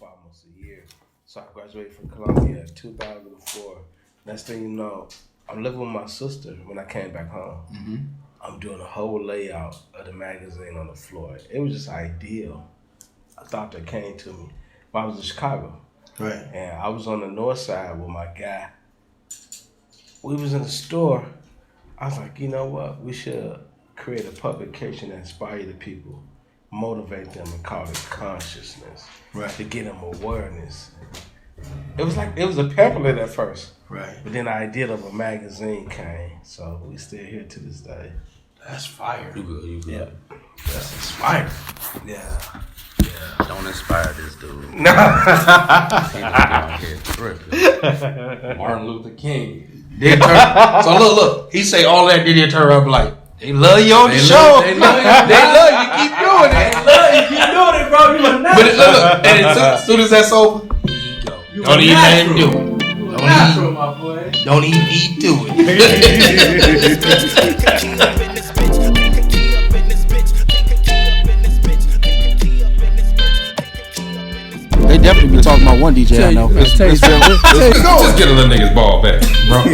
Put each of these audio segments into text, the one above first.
for almost a year. So I graduated from Columbia in 2004. Next thing you know, I'm living with my sister when I came back home. Mm-hmm. I'm doing a whole layout of the magazine on the floor. It was just ideal. I thought that came to me. But I was in Chicago. Right. And I was on the north side with my guy. We was in the store. I was like, you know what? We should create a publication that inspire the people, motivate them, and call it consciousness. Right. To get them awareness. It was a pamphlet at first. Right. But then the idea of a magazine came. So we still here to this day. That's fire. You good. Yeah. That's inspiring. Yeah. Don't inspire this dude. No. Martin Luther King. So look. He say all that, then he turn around and be like, they love you on the show. They love you. They love you. Keep doing it. They love you. Keep doing it, bro. You a natural. But look. And as soon as that's over, here you go. Don't even let him do it. Natural, my boy. Don't even eat do it. They definitely be talking about one DJ I know. Just get a little nigga's ball back, bro.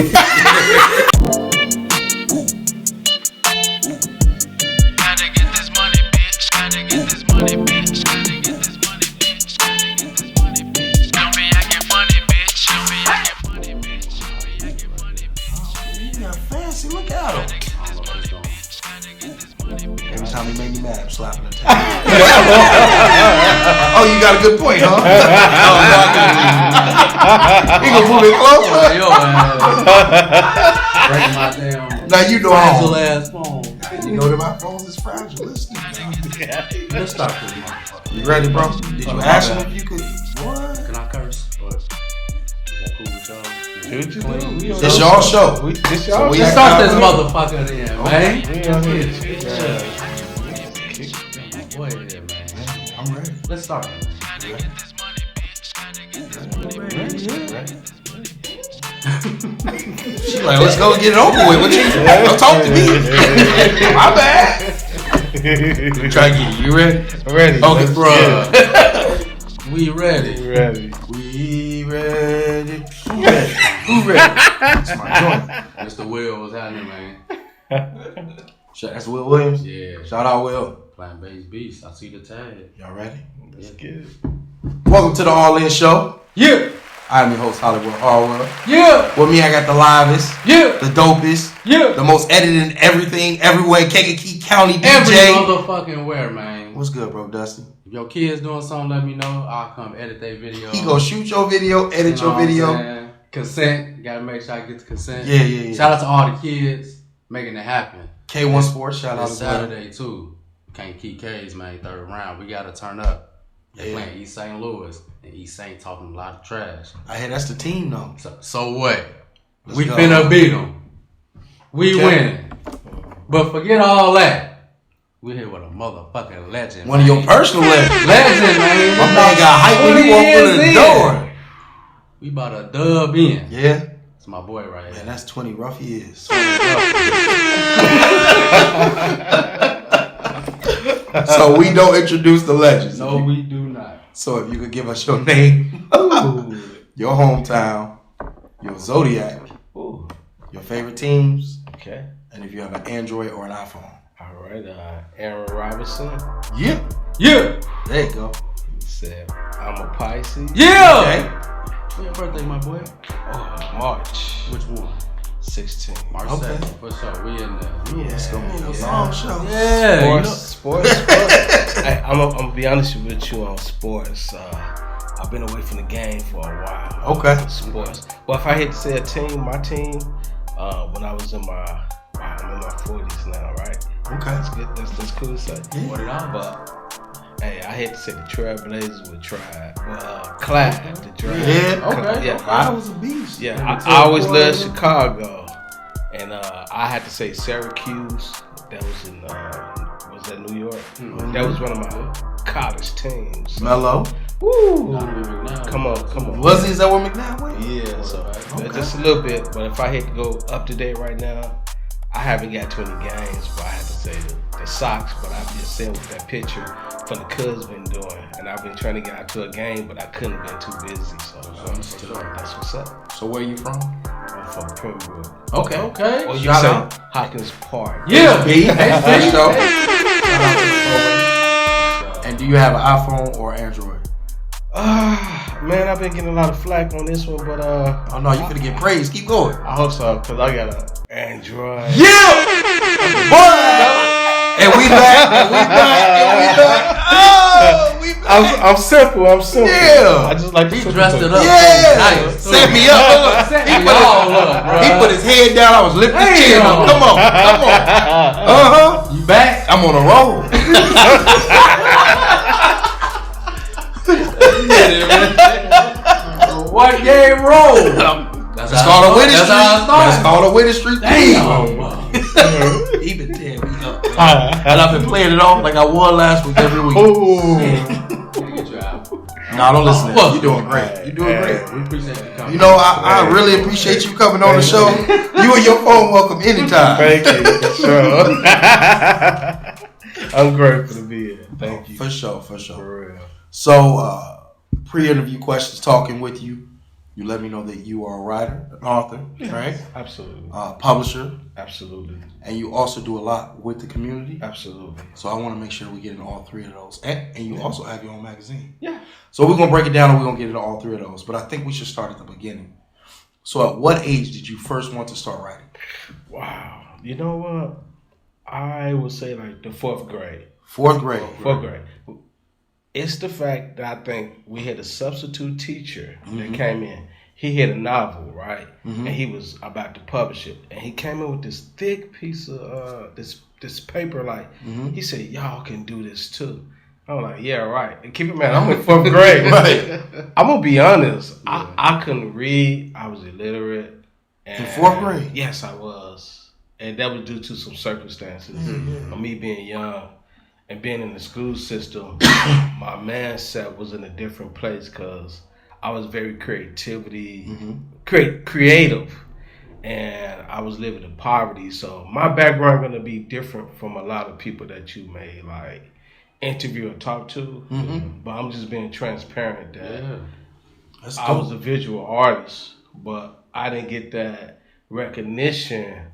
Look at him. Every time he made me mad, I'm slapping the table. Oh, you got a good point, huh? He gonna move it closer. Breaking my damn Now you know fragile ass phone. You know that my phone is fragile. Listen. Let's start with this motherfucker. You ready, bro? Did you ask him if you could? What? Can I curse? Or is that cool with y'all? It's y'all show. This y'all Let's start this motherfucker then, man. Boy, yeah, man. I'm ready. Let's start. She like, let's go get it over with. What you? Don't talk to me. My bad. Try again. You ready? Ready. Okay, bro. We ready. Ready. We ready. Who ready? Who ready? That's my joint. Mr. Will, what's happening, man? That's Will Williams? Yeah. Shout out, Will. Plant Based Beast. I see the tag. Y'all ready? Let's get it. Welcome to the All In Show. Yeah. I'm your host, Hollywood Harwell. Yeah. With me, I got the livest, Yeah. the dopest, Yeah. the most edited everything, everywhere, Kankakee County DJ. Every motherfucking where, man. What's good, bro, Dusty? If your kids doing something, let me know. I'll come edit their video. He gonna shoot your video, edit your video. Consent. Gotta make sure I get the consent. Yeah. Shout out to all the kids making it happen. K1 Sports, shout out It's to them. Saturday too. Can't keep K's, man. Third round. We gotta turn up. They playing East St. Louis, and East St. talking a lot of trash. I hear that's the team, though. So what? Let's we go. finna beat them. We winning. But forget all that. We here with a motherfucking legend. One of your personal legends. Legend, man. My man got hype when he walked through the door. We about to dub in. Yeah. It's my boy right here. Man, that's 20 rough years. So we don't introduce the legends. No, we do not. So if you could give us your name, your hometown, your zodiac, your favorite teams, Okay. and if you have an Android or an iPhone. All right. Aaron Robinson Yeah. Yeah. There you go. said, I'm a Pisces. Yeah. Okay. When's your birthday, my boy? Oh, March Which one? 16. March Okay. 2nd. For sure. We in there. Yeah, it's gonna be a long show. Yeah. Sports. I'm gonna be honest with you on sports. I've been away from the game for a while. Okay. Sports. Well, if I had to say a team, my team, when I was I'm in my 40s now, right? Okay. That's good. That's cool to say. $40. But hey, I had to say the Trailblazers would try. Clyde, the Drive. Yeah. Okay. Yeah. I was a beast. Yeah, I always loved Chicago, and I had to say Syracuse. That was in was that New York? Mm-hmm. That was one of my college teams. Mello. Woo! Come on. Was he? Is that where McNabb went? Yeah, so Okay. just a little bit. But if I had to go up to date right now, I haven't got 20 games, but I have to say say the socks, but I've been saying with that picture for the cuz been doing, and I've been trying to get out to a game, but I couldn't been too busy. So that's what's up. So where you from? I'm from Pembroke. Okay. Or you say Hawkins Park. Yeah. So. And do you have an iPhone or Android? Man, I've been getting a lot of flack on this one, but Oh no, you finna get praised. Keep going. I hope so, cause I got an Android. Yeah, boy. And we back. Oh, we back. I'm simple. Yeah. I just like He dressed it up. Yeah. Nice. Set me up. He put his head down. I was lifting his chin up. Come on. You back? I'm on a roll. What game roll? That's called a winning streak. That's called a winning streak. Damn. He been tearing me up. And I've been playing it off like I won last week every week. Nah, don't listen to that. You're doing great. You're doing great. We appreciate you coming. You know, I really appreciate you coming on the show. You and your phone welcome anytime. Thank you. Sure. I'm grateful to be here. Thank you. For sure. For real. So, pre-interview questions, talking with you. You let me know that you are a writer, an author, right? Absolutely. Publisher. Absolutely. And you also do a lot with the community. Absolutely. So I want to make sure we get into all three of those. And you also have your own magazine. Yeah. So we're going to break it down and we're going to get into all three of those. But I think we should start at the beginning. So at what age did you first want to start writing? Wow. You know what? I would say like the fourth grade. Fourth grade. It's the fact that I think we had a substitute teacher that came in. He had a novel, right? And he was about to publish it. And he came in with this thick piece of this paper. Like he said, y'all can do this too. I'm like, yeah, right. And keep in mind, I'm in fourth grade. Right. I'm gonna be honest. I couldn't read. I was illiterate. And In fourth grade? Yes, I was. And that was due to some circumstances of me being young. And being in the school system, my mindset was in a different place because I was very creative, and I was living in poverty. So my background going to be different from a lot of people that you may like interview or talk to. But I'm just being transparent that I was a visual artist, but I didn't get that recognition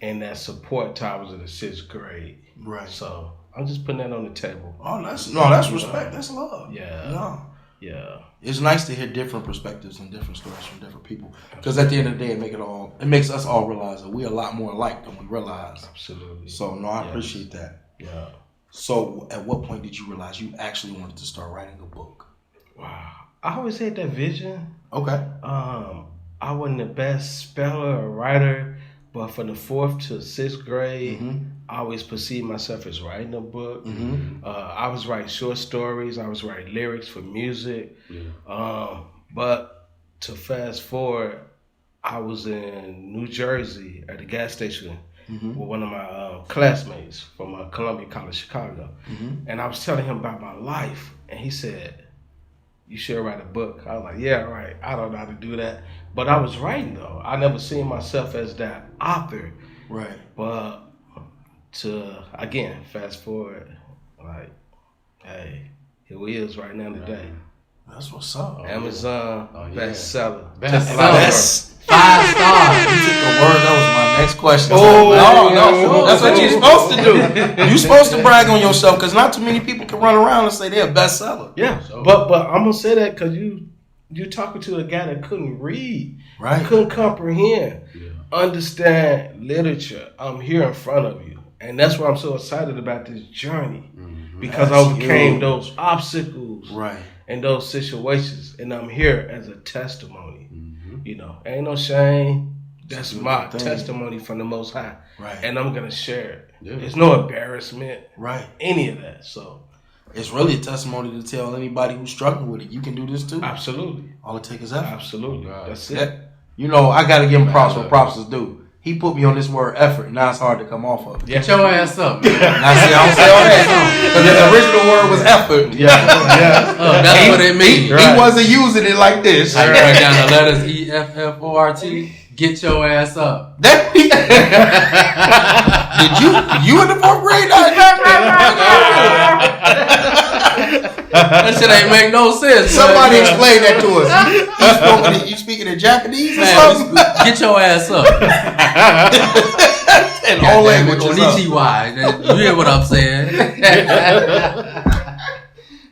and that support till I was in the 6th grade. Right. So I'm just putting that on the table. Oh, that's respect. That's love. Yeah. No. Yeah. It's nice to hear different perspectives and different stories from different people. Because at the end of the day, it makes us all realize that we're a lot more alike than we realize. Absolutely. So no, I appreciate that. Yeah. So at what point did you realize you actually wanted to start writing a book? Wow. I always had that vision. Okay. I wasn't the best speller or writer, but from the 4th to 6th grade, I always perceived myself as writing a book. I was writing short stories. I was writing lyrics for music. But to fast forward, I was in New Jersey at the gas station with one of my classmates from Columbia College, Chicago. And I was telling him about my life. And he said, you should write a book. I was like, yeah, right. I don't know how to do that. But I was writing, though. I never seen myself as that author. Right. But again, fast forward, like, hey, here we is right now today. That's what's up. Amazon bestseller. Best 5 stars. You took the words. That was my next question. No, that's what you're supposed to do. You're supposed to brag on yourself because not too many people can run around and say they're a bestseller. Yeah, but I'm gonna say that because you talking to a guy that couldn't read, right? Couldn't comprehend, understand literature. I'm here in front of you, and that's why I'm so excited about this journey because I overcame those obstacles, right, and those situations, and I'm here as a testimony. You know, ain't no shame. That's my testimony from the Most High, right? And I'm gonna share it. There's no embarrassment, right? Any of that. So it's really a testimony to tell anybody who's struggling with it, you can do this too. Absolutely. All it takes is effort. Absolutely. That's it. You know, I got to give him props for props is due. He put me on this word effort. Now it's hard to come off of it. Get your ass up. Now see, I don't say all that. Because the original word was effort. That's what it means. He wasn't using it like this. I write down the letters EFFORT. Get your ass up. Did you in the 4th grade? That shit ain't make no sense. Somebody explain that to us. You speaking in Japanese or something? Get your ass up. And all languages up. Konnichiwa. You hear what I'm saying?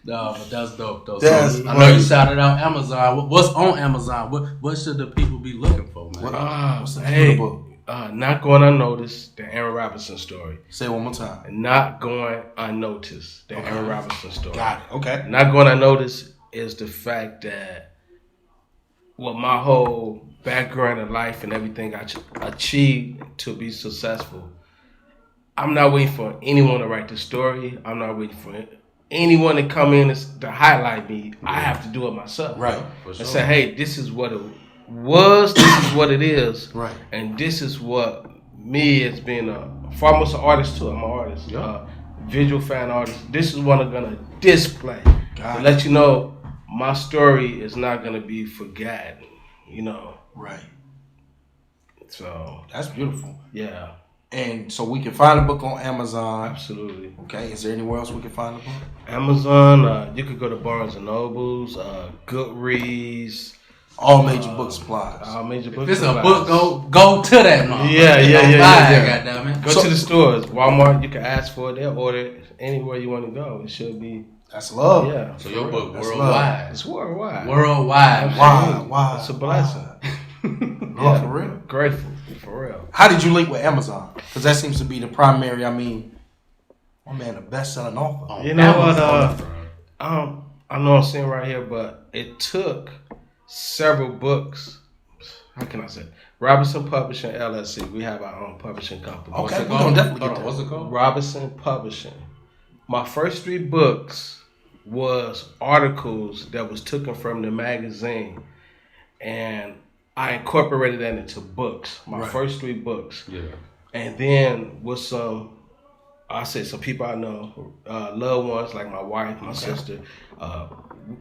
No, but that's dope though. So, I know you shouted out Amazon. What's on Amazon? What should the people be looking for, man? What's the book? Not Going Unnoticed, the Aaron Robinson story. Say it one more time. Not Going Unnoticed, the Aaron Robinson story. Got it. Okay. Not Going Unnoticed is the fact that my whole background in life and everything I achieved to be successful, I'm not waiting for anyone to write the story. I'm not waiting for anyone to come in to highlight me. I have to do it myself. Right. And say, hey, this is what it was, this is what it is. Right. And this is what me as being almost an artist too. I'm an artist. Visual fan artist. This is what I'm gonna display. To let you know my story is not gonna be forgotten. Right. So that's beautiful. Yeah. And so we can find the book on Amazon. Absolutely. Okay. Is there anywhere else we can find the book? Amazon. You could go to Barnes and Nobles, Goodreads. All major book supplies. All major book if it's supplies. a book, go to that mom. Yeah. Goddammit. Go to the stores. Walmart, you can ask for it. They'll order it anywhere you want to go. It should be. That's love. Yeah. So your book That's worldwide. love. It's worldwide. Worldwide. Why? It's a blessing. No, for real. Grateful. For real. How did you link with Amazon? Because that seems to be the primary. My man, a best-selling author. You know what? I know I'm saying right here, but it took several books. How can I say? Robinson Publishing LLC. We have our own publishing company. Okay, we're gonna definitely get that. What's it called? Robinson Publishing. My first 3 books was articles that was taken from the magazine, and I incorporated that into books. My first 3 books. Yeah. And then with some people I know, loved ones like my wife, my sister.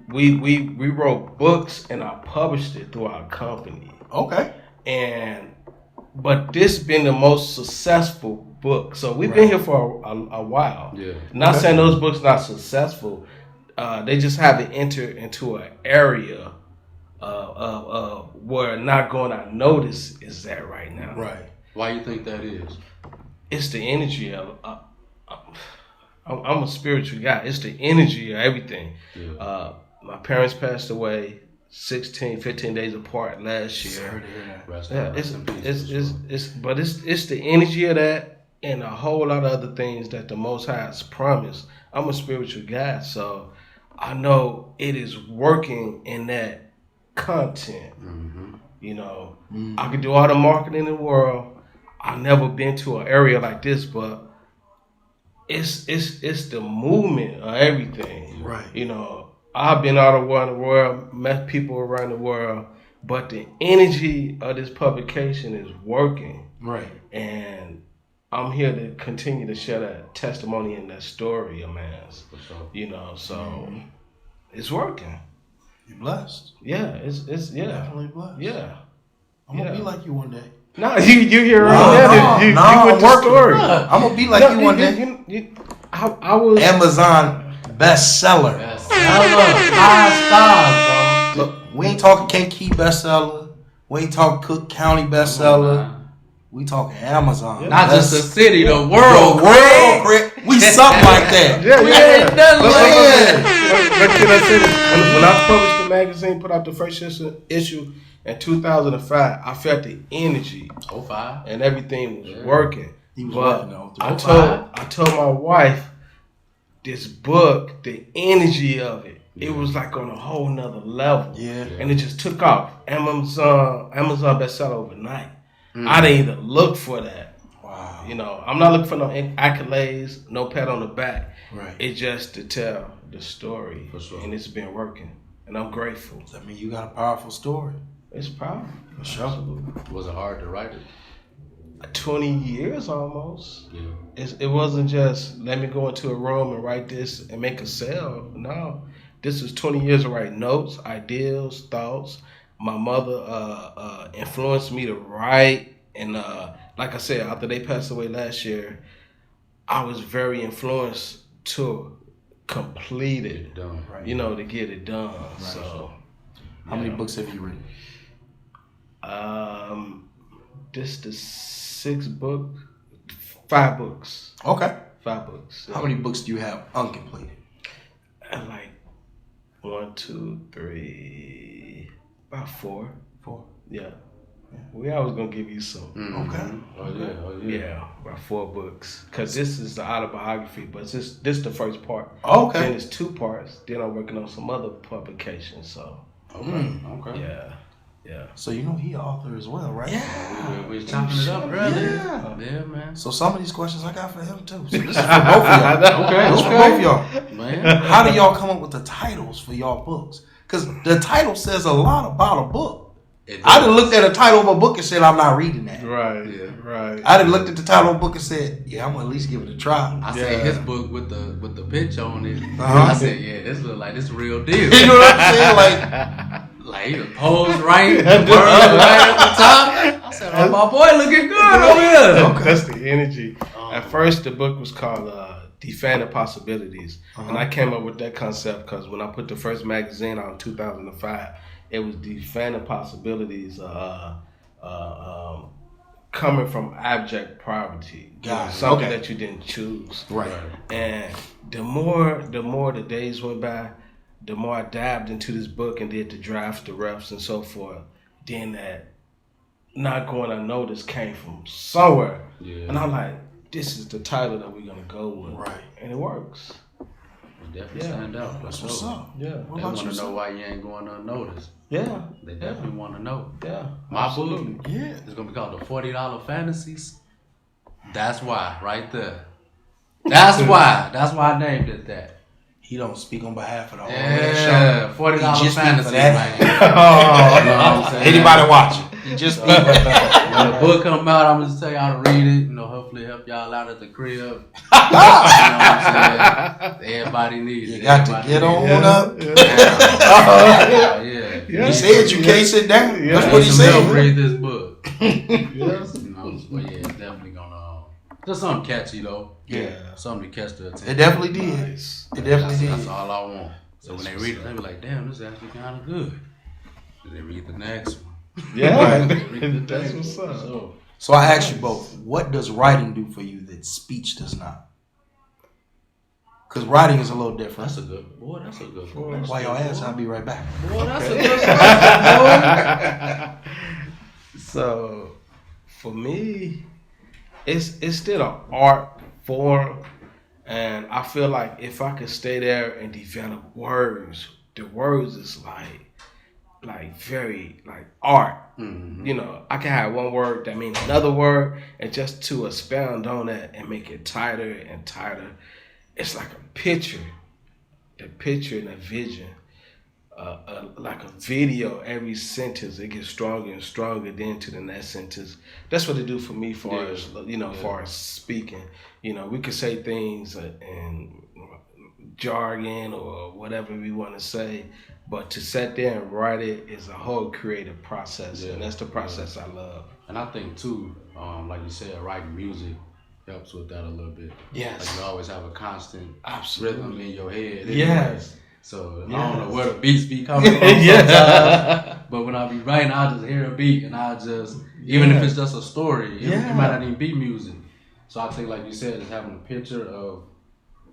We wrote books and I published it through our company. Okay. But this been the most successful book. So we've been here for a while. Yeah. Not saying those books not successful. They just haven't entered into an area where Not Going Unnoticed is at right now. Right. Why you think that is? It's the energy of. I'm a spiritual guy. It's the energy of everything. Yeah. My parents passed away 15 days apart last year. Yeah, it's the energy of that and a whole lot of other things that the Most High has promised. I'm a spiritual guy, so I know it is working in that content. Mm-hmm. I could do all the marketing in the world. I've never been to an area like this, but it's the movement of everything. Right. I've been all around the world, met people around the world, but the energy of this publication is working. Right. And I'm here to continue to share that testimony and that story of man's. So it's working. You're blessed. Yeah, it's Definitely blessed. Yeah. I'm gonna be like you one day. No, you hear I'm working. Story. I'm gonna be like you one day. I was Amazon bestseller. 5 stars, bro. Look, we ain't talking Kankakee bestseller. We ain't talking Cook County bestseller. We talking Amazon. Not just the city, the world. The world, Craig. We something like that. Ain't nothing like But can I say this? When I published the magazine, put out the first issue in 2005, I felt the energy. 05. And everything was working. He was but working though. I told my wife, this book, the energy of it, it was like on a whole nother level. Yeah. And it just took off. Amazon bestseller overnight. I didn't even look for that. Wow. I'm not looking for no accolades, no pat on the back. Right. It's just to tell the story. For sure. And it's been working. And I'm grateful. I mean, you got a powerful story. It's powerful. For sure. Absolutely. Was it hard to write it? 20 years almost. Yeah. It wasn't just let me go into a room and write this and make a sale. No. This is 20 years of writing notes, ideas, thoughts, my mother influenced me to write, and like I said, after they passed away last year, I was very influenced to complete it. Done. Right. You know, to get it done. Right. So, How many books have you written? This the 5 books. Okay. 5 books. How many books do you have uncompleted? And like 1, 2, 3, about 4. 4. Yeah. We always gonna give you some. Okay. Oh yeah. Yeah, about 4 books. Cause this is the autobiography, but this the first part. Okay. Then it's 2 parts. Then I'm working on some other publications. So Okay. yeah. So you know he author as well, right? Yeah. We was chopping it up earlier. Yeah. Man. So some of these questions I got for him too. So this is for both of y'all. Okay. This is for both of y'all. Man. How do y'all come up with the titles for y'all books? Because the title says a lot about a book. I done looked at a title of a book and said, I'm not reading that. Right. Yeah. Right. I done looked at the title of a book and said, yeah, I'm going to at least give it a try. I seen his book with the picture on it. Uh-huh. I said, yeah, this look like this real deal. You know what I'm saying? Like he was posed right, the word right at the top. I said, oh, my boy looking good over here. That's the energy. At first, the book was called Defending Possibilities. And I came up with that concept because when I put the first magazine out in 2005, it was Defending Possibilities coming from abject poverty. Something that you didn't choose. Right. And the more the days went by, the more I dived into this book and did the drafts, the refs, and so forth. Then that Not Going Unnoticed came from somewhere. Yeah. And I'm like, this is the title that we're going to go with. Right. And it works. It definitely stand out. That's what's up. Yeah. What They about want you, to know son? why you ain't going unnoticed. Yeah. They definitely want to know. Yeah. My Absolutely. book Yeah. is going to be called the $40 Fantasies. That's why, right there. That's why. That's why I named it that. He don't speak on behalf of the whole Yeah, show. $40 He just speak Fantasies, for that. man. You know what I'm saying? Anybody watching? He just speak for that. When the book come out, I'm just tell y'all to read it. You know, hopefully help y'all out at the crib. You know what I'm saying? Everybody needs it. You got to get on up. Yeah. He said you can't sit down. Yeah. That's what he Need some help, said. read this book. You know, but yeah, it's definitely gonna just something catchy though. Yeah. Something to catch the attention. It definitely did. Nice. It definitely That's did. all I want. So when they read it, they be like, "Damn, this is actually kind of good." Then they read the next one. Yeah. Read the That's next what's one. up. So, So I ask you both, what does writing do for you that speech does not? Because writing is a little different. that's a good boy. That's a good one. While y'all ask, I'll be right back. Boy, that's a good one. So, for me, it's still an art form, and I feel like if I could stay there and develop words, the words is like very like art. Mm-hmm. You know, I can have one word that means another word, and just to expound on that and make it tighter and tighter, it's like a picture. The picture and the vision. Like a video, every sentence it gets stronger and stronger. Then to the next sentence, that's what it do for me. Far as far as speaking, we could say things in jargon or whatever we want to say, but to sit there and write it is a whole creative process, and that's the process I love. And I think too, like you said, writing music helps with that a little bit. Yes. Like you always have a constant Absolutely. rhythm in your head. Anyway. Yes. So Yes. I don't know where the beats be coming from Yeah. sometimes, but when I be writing, I just hear a beat and I just, even if it's just a story, it might not even be music. So I think, like you said, just having a picture of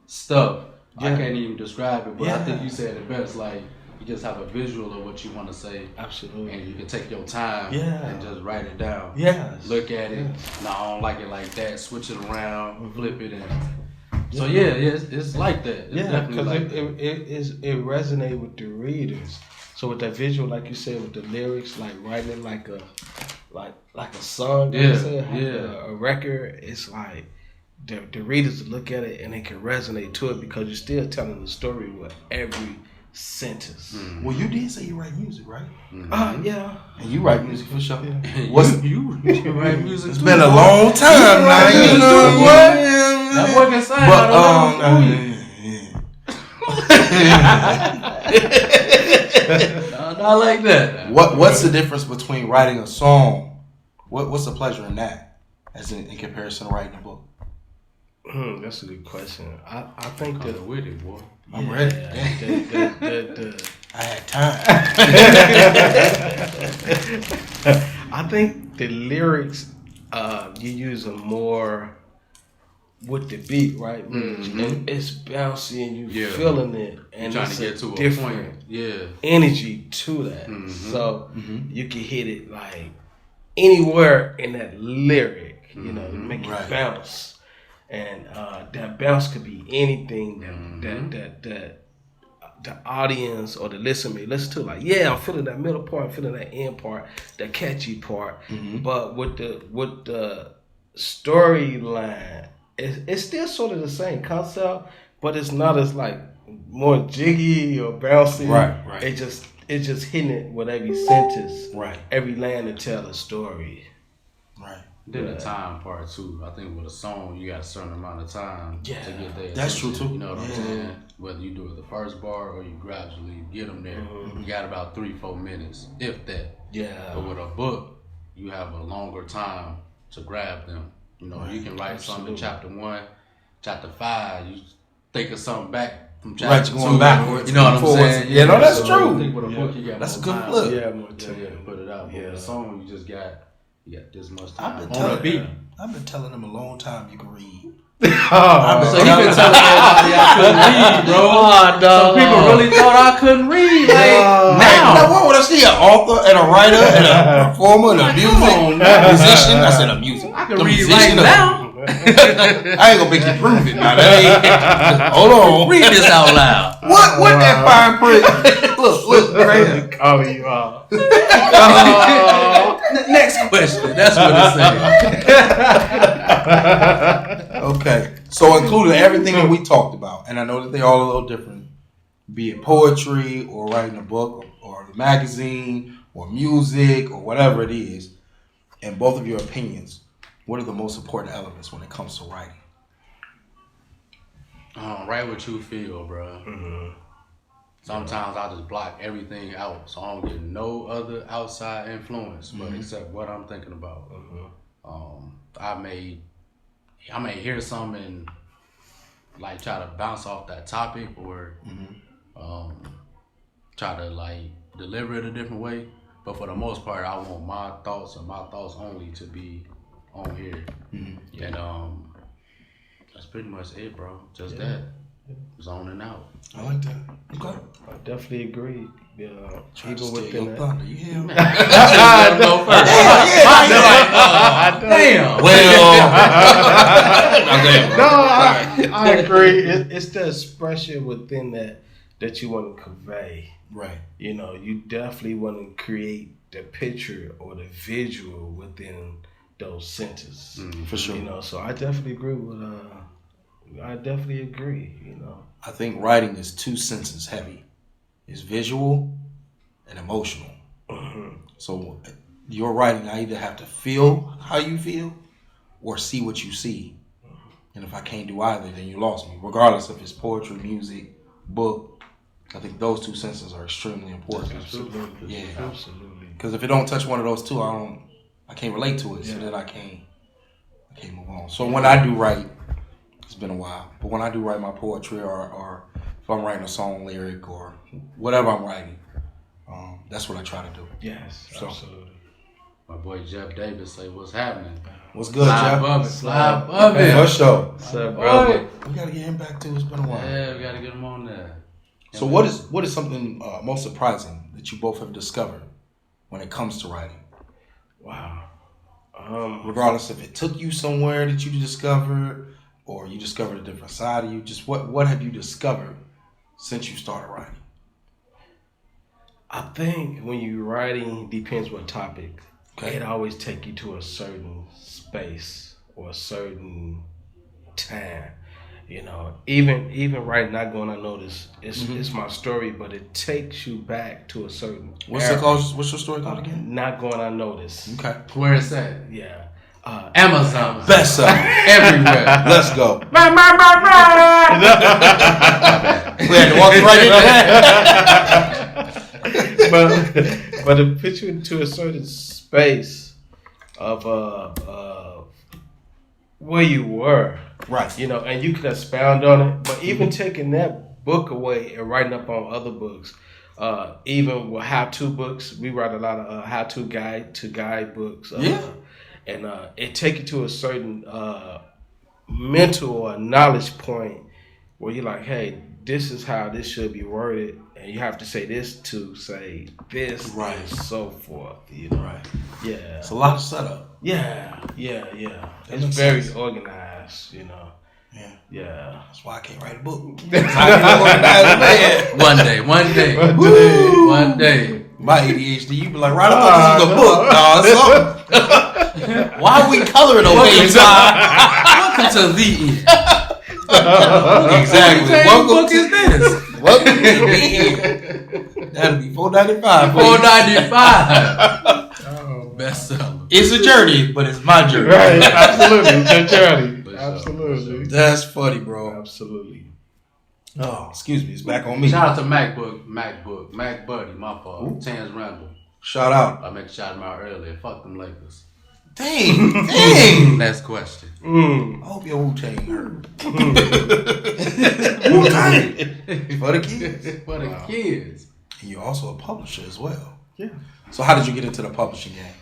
stuff. I can't even describe it, but I think you said it best. Like you just have a visual of what you want to say, Absolutely. and you can take your time Yeah. and just write it down. Yes. Look at it. No, I don't like it like that. Switch it around, flip it, and so it's like that. It's Yeah, definitely because like that. it resonates with the readers. So with that visual, like you said, with the lyrics, like writing it like a song, like you said, a record, it's like the readers look at it and they can resonate to it because you're still telling the story with every sentence. Well, you did say you write music, right? Yeah. And you write music for sure. You write music. It's too, been a boy. long time now. music You know too, what? That boy can sing. But Not like that. What's the difference between writing a song? What's the pleasure in that, as in comparison to writing a book? That's a good question. I think that with it, boy. I'm ready. I had time. I think the lyrics, you use them more with the beat, right? And it's bouncy and you feeling it, and trying it's to get to a different point. energy to that. So you can hit it like anywhere in that lyric, you know, to make it bounce. And that bounce could be anything that the audience or the listener may listen to. Like, yeah, I'm feeling that middle part, I'm feeling that end part, that catchy part. But with the storyline, it's still sort of the same concept, but it's not as like more jiggy or bouncy. Right. It's just hitting it with every sentence, Right. every line to tell a story. Right. Then the time part too. I think with a song, you got a certain amount of time to get there. That's true too. You know what I'm saying? Whether you do it the first bar or you gradually get them there, you got about 3-4 minutes, if that. Yeah. But with a book, you have a longer time to grab them. You know, you can write something in chapter 1, chapter 5. You think of something back from chapter 2. Going backwards. You know what I'm saying? Yeah, no, that's true. I think with a book, you got That's more a good time. flip. Yeah, more To time. put it out. But with a song, you got this much time. I've been on a beat. telling them a long time you can read. So he been telling everybody I couldn't read, bro. Some people really thought I couldn't read. Like, now. What would I see? An author and a writer and a performer and a musician. I said a music. I can read right now. I ain't gonna make you prove it. Now. Hold on. Read this out loud. What that fine print? Look, right here. Oh, you are. Next question. That's what it says. Okay. So including everything that we talked about, and I know that they're all a little different, be it poetry or writing a book or a magazine or music or whatever it is, in both of your opinions, what are the most important elements when it comes to writing? Write what you feel, bro. Sometimes I just block everything out, so I don't get no other outside influence, but except what I'm thinking about. I may hear something and like try to bounce off that topic or try to like deliver it a different way. But for the most part, I want my thoughts and my thoughts only to be on here. And that's pretty much it, bro. Just that. Zoning out. I like that. Okay. I definitely agree. Trying to Even steal within your that. thunder. You hear me? Go first. Damn. I agree. It's the expression within that you want to convey. Right. You know, you definitely want to create the picture or the visual within those sentences. For sure. You know, so I definitely agree with. I definitely agree. You know, I think writing is 2 senses heavy. It's visual and emotional. So your writing, I either have to feel how you feel or see what you see. And if I can't do either, then you lost me. Regardless if it's poetry, music, book, I think those 2 senses are extremely important. absolutely. Yeah. Absolutely. Because if it don't touch one of those 2, I can't relate to it. So then I can't move on. So when I do write, it's been a while, but when I do write my poetry or if I'm writing a song lyric or whatever I'm writing, that's what I try to do. Yes, absolutely. My boy Jeff Davis say, "What's happening?" What's good, Fly Jeff? above it. Fly above Hey, it. for sure. What's up, brother? We gotta get him back too. It's been a while. Yeah, we gotta get him on there. So what is something most surprising that you both have discovered when it comes to writing? Wow. Regardless if it took you somewhere that you discovered or you discovered a different side of you, just what have you discovered since you started writing? I think when you're writing, depends what topic. Okay. It always take you to a certain space or a certain time. You know, even writing Not Going Unnoticed, it's my story, but it takes you back to a certain What's era. it called? What's your story called again? Not Going Unnoticed. Okay. Where it's at? Yeah. Amazon. Bestseller. Everywhere. Let's go. We had to walk right into that. but to put you into a certain space of where you were, Right. you know, and you can expound on it. But even taking that book away and writing up on other books, even with how-to books, we write a lot of how-to guide books. And it take you to a certain mental or knowledge point where you're like, hey, this is how this should be worded, and you have to say this to say this, right, and so forth. You know, right? Yeah, it's a lot of setup. Yeah. It's very organized. You know. Yeah. That's why I can't write a book. One day. My ADHD, you be like, write a book. This is a book. No, it's something. Why are we coloring on page 5? Welcome to the end. Exactly. What book is this? Welcome to the end. That'll be $4.95. $4.95. Bestseller. It's a journey, but it's my journey. Right. Absolutely. It's your journey. Absolutely. That's funny, bro. Absolutely. Oh, excuse me. It's back on me. Shout out to Mac Buddy, my fault. Tans Randall. Shout out. I meant to shout him out earlier. Fuck them Lakers. Dang. Next question. I hope your Wu-Tang hurt. Wu-Tang. For the kids. For the kids. And you're also a publisher as well. Yeah. So how did you get into the publishing game?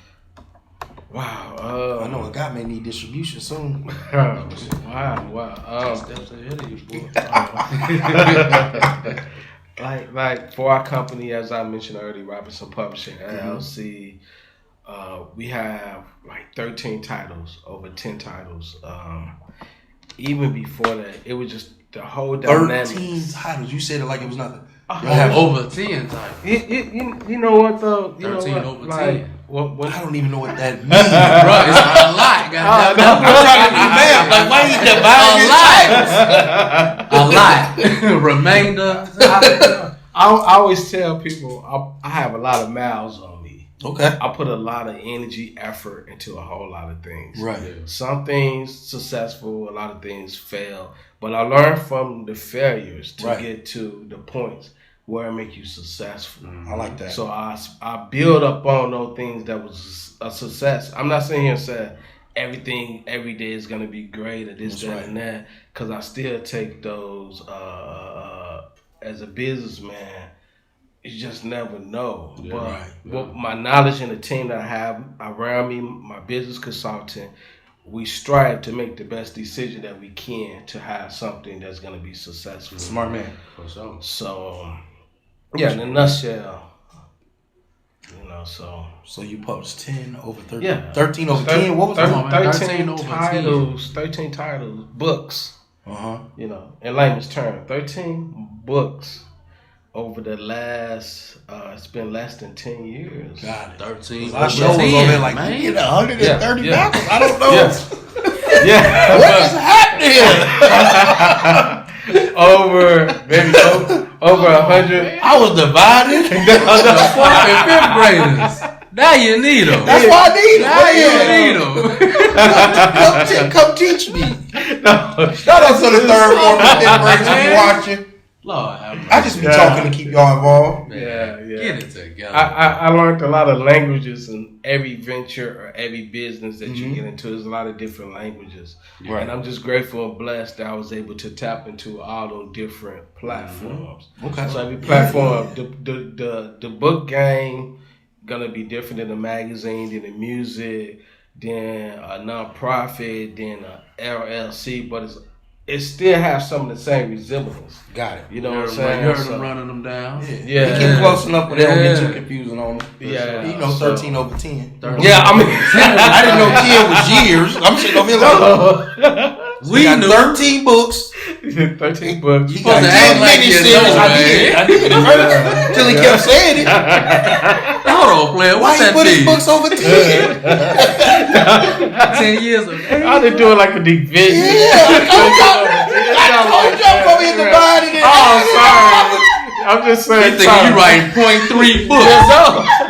Wow. I know a guy may need distribution soon. Wow. Steps ahead of you, boy. Like for our company, as I mentioned earlier, Robinson Publishing LLC, we have like 13 titles, over 10 titles. Even before that, it was just the whole dynamic. 13 titles. You said it like it was nothing. Have over 10 titles. You know what though? 13 over 10. When I don't even know what that means. Bro, it's a lot. I'm trying to do math. Like, why you dividing a lot. Remainder. I always tell people I have a lot of miles on me. Okay. I put a lot of energy, effort into a whole lot of things. Right. Some things successful, a lot of things fail. But I learned from the failures to get to the points where it make you successful. I like that. So I build up on those things that was a success. I'm not sitting here saying everything every day is going to be great or this, that, and that, because I still take those as a businessman. You just never know. But my knowledge and the team that I have around me, my business consultant, we strive to make the best decision that we can to have something that's going to be successful. Smart man. For sure. So, yeah, in a nutshell, you know, so you published 10 over 13. Yeah. 13 over 10. What was the 13 titles, 13 titles, books. You know, in layman's term, 13 books over the last, it's been less than 10 years. Got it. 13. Our show was over there like, man, you get 130 backwards. I don't know. What is happening? over 100. I was divided. The 4th and 5th graders. Now you need them. That's why I need them. Now you need them. Come teach me. Shout out to the 3rd, 4th, and 5th graders who watching. Lord have mercy. I just be talking to keep y'all involved. Yeah. Get it together. I learned a lot of languages in every venture or every business that you get into. There's a lot of different languages. Right. And I'm just grateful and blessed that I was able to tap into all those different platforms. Okay. So every platform, the book game gonna be different than the magazine, than the music, than a nonprofit, than a LLC, but it still has some of the same resemblance. Got it. You know what I'm saying? You heard them running them down. Yeah. You keep close enough where they don't get too confusing on them. Yeah. You know, 13 over 10. 13. Yeah, I mean, I didn't know 10 was years. I'm sitting over here like, we got 13 books. 13 books. You got 10 miniseries. I did. Until he kept saying it. Hold on, player. Why What's you that put his mean? books over 10? 10 years of age. I did do it like a division. Yeah, I told y'all before we divided it. Oh, sorry. I'm just saying. You think you writing 0.3 books?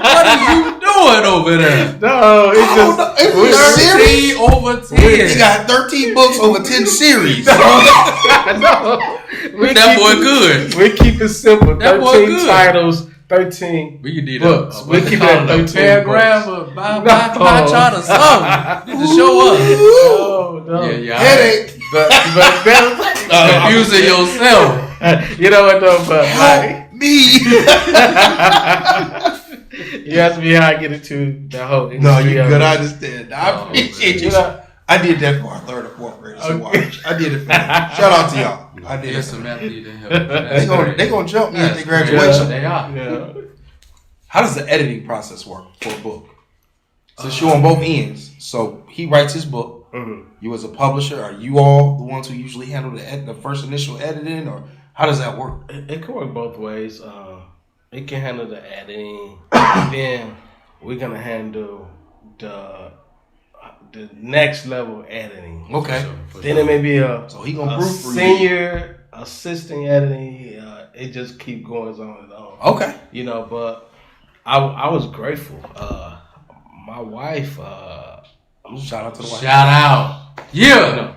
What are you doing over there? No, it's just. It's 13 over 10. He got 13 books over 10 series. No. That boy good. We keep it simple. That boy 13 good. titles, 13 We could do books. that. We keep it at 13 paragraph books. or by chart or something. You need to show us. No. Yeah. Headache. But Confusing yourself. you know what though? But Help me. you asked me how I get into the whole industry. No, you of good. it. I understand. I appreciate you. I did that for our third or fourth graders. So watch. I did it for them. Shout out to y'all. I did Yes, it. some athlete to help. They gonna jump me at the Yeah, graduation. they are. Yeah. How does the editing process work for a book? Since you're on both ends, so he writes his book. Mm-hmm. You as a publisher, are you all the ones who usually handle the first initial editing, or how does that work? It can work both ways. It can handle the editing. Then we're gonna handle the next level editing. Okay. Then it may be So he gonna a proofread. senior assistant editing. It just keep going on and on. Okay. You know, but I was grateful. My wife. Shout out to the wife. Shout out. Yeah.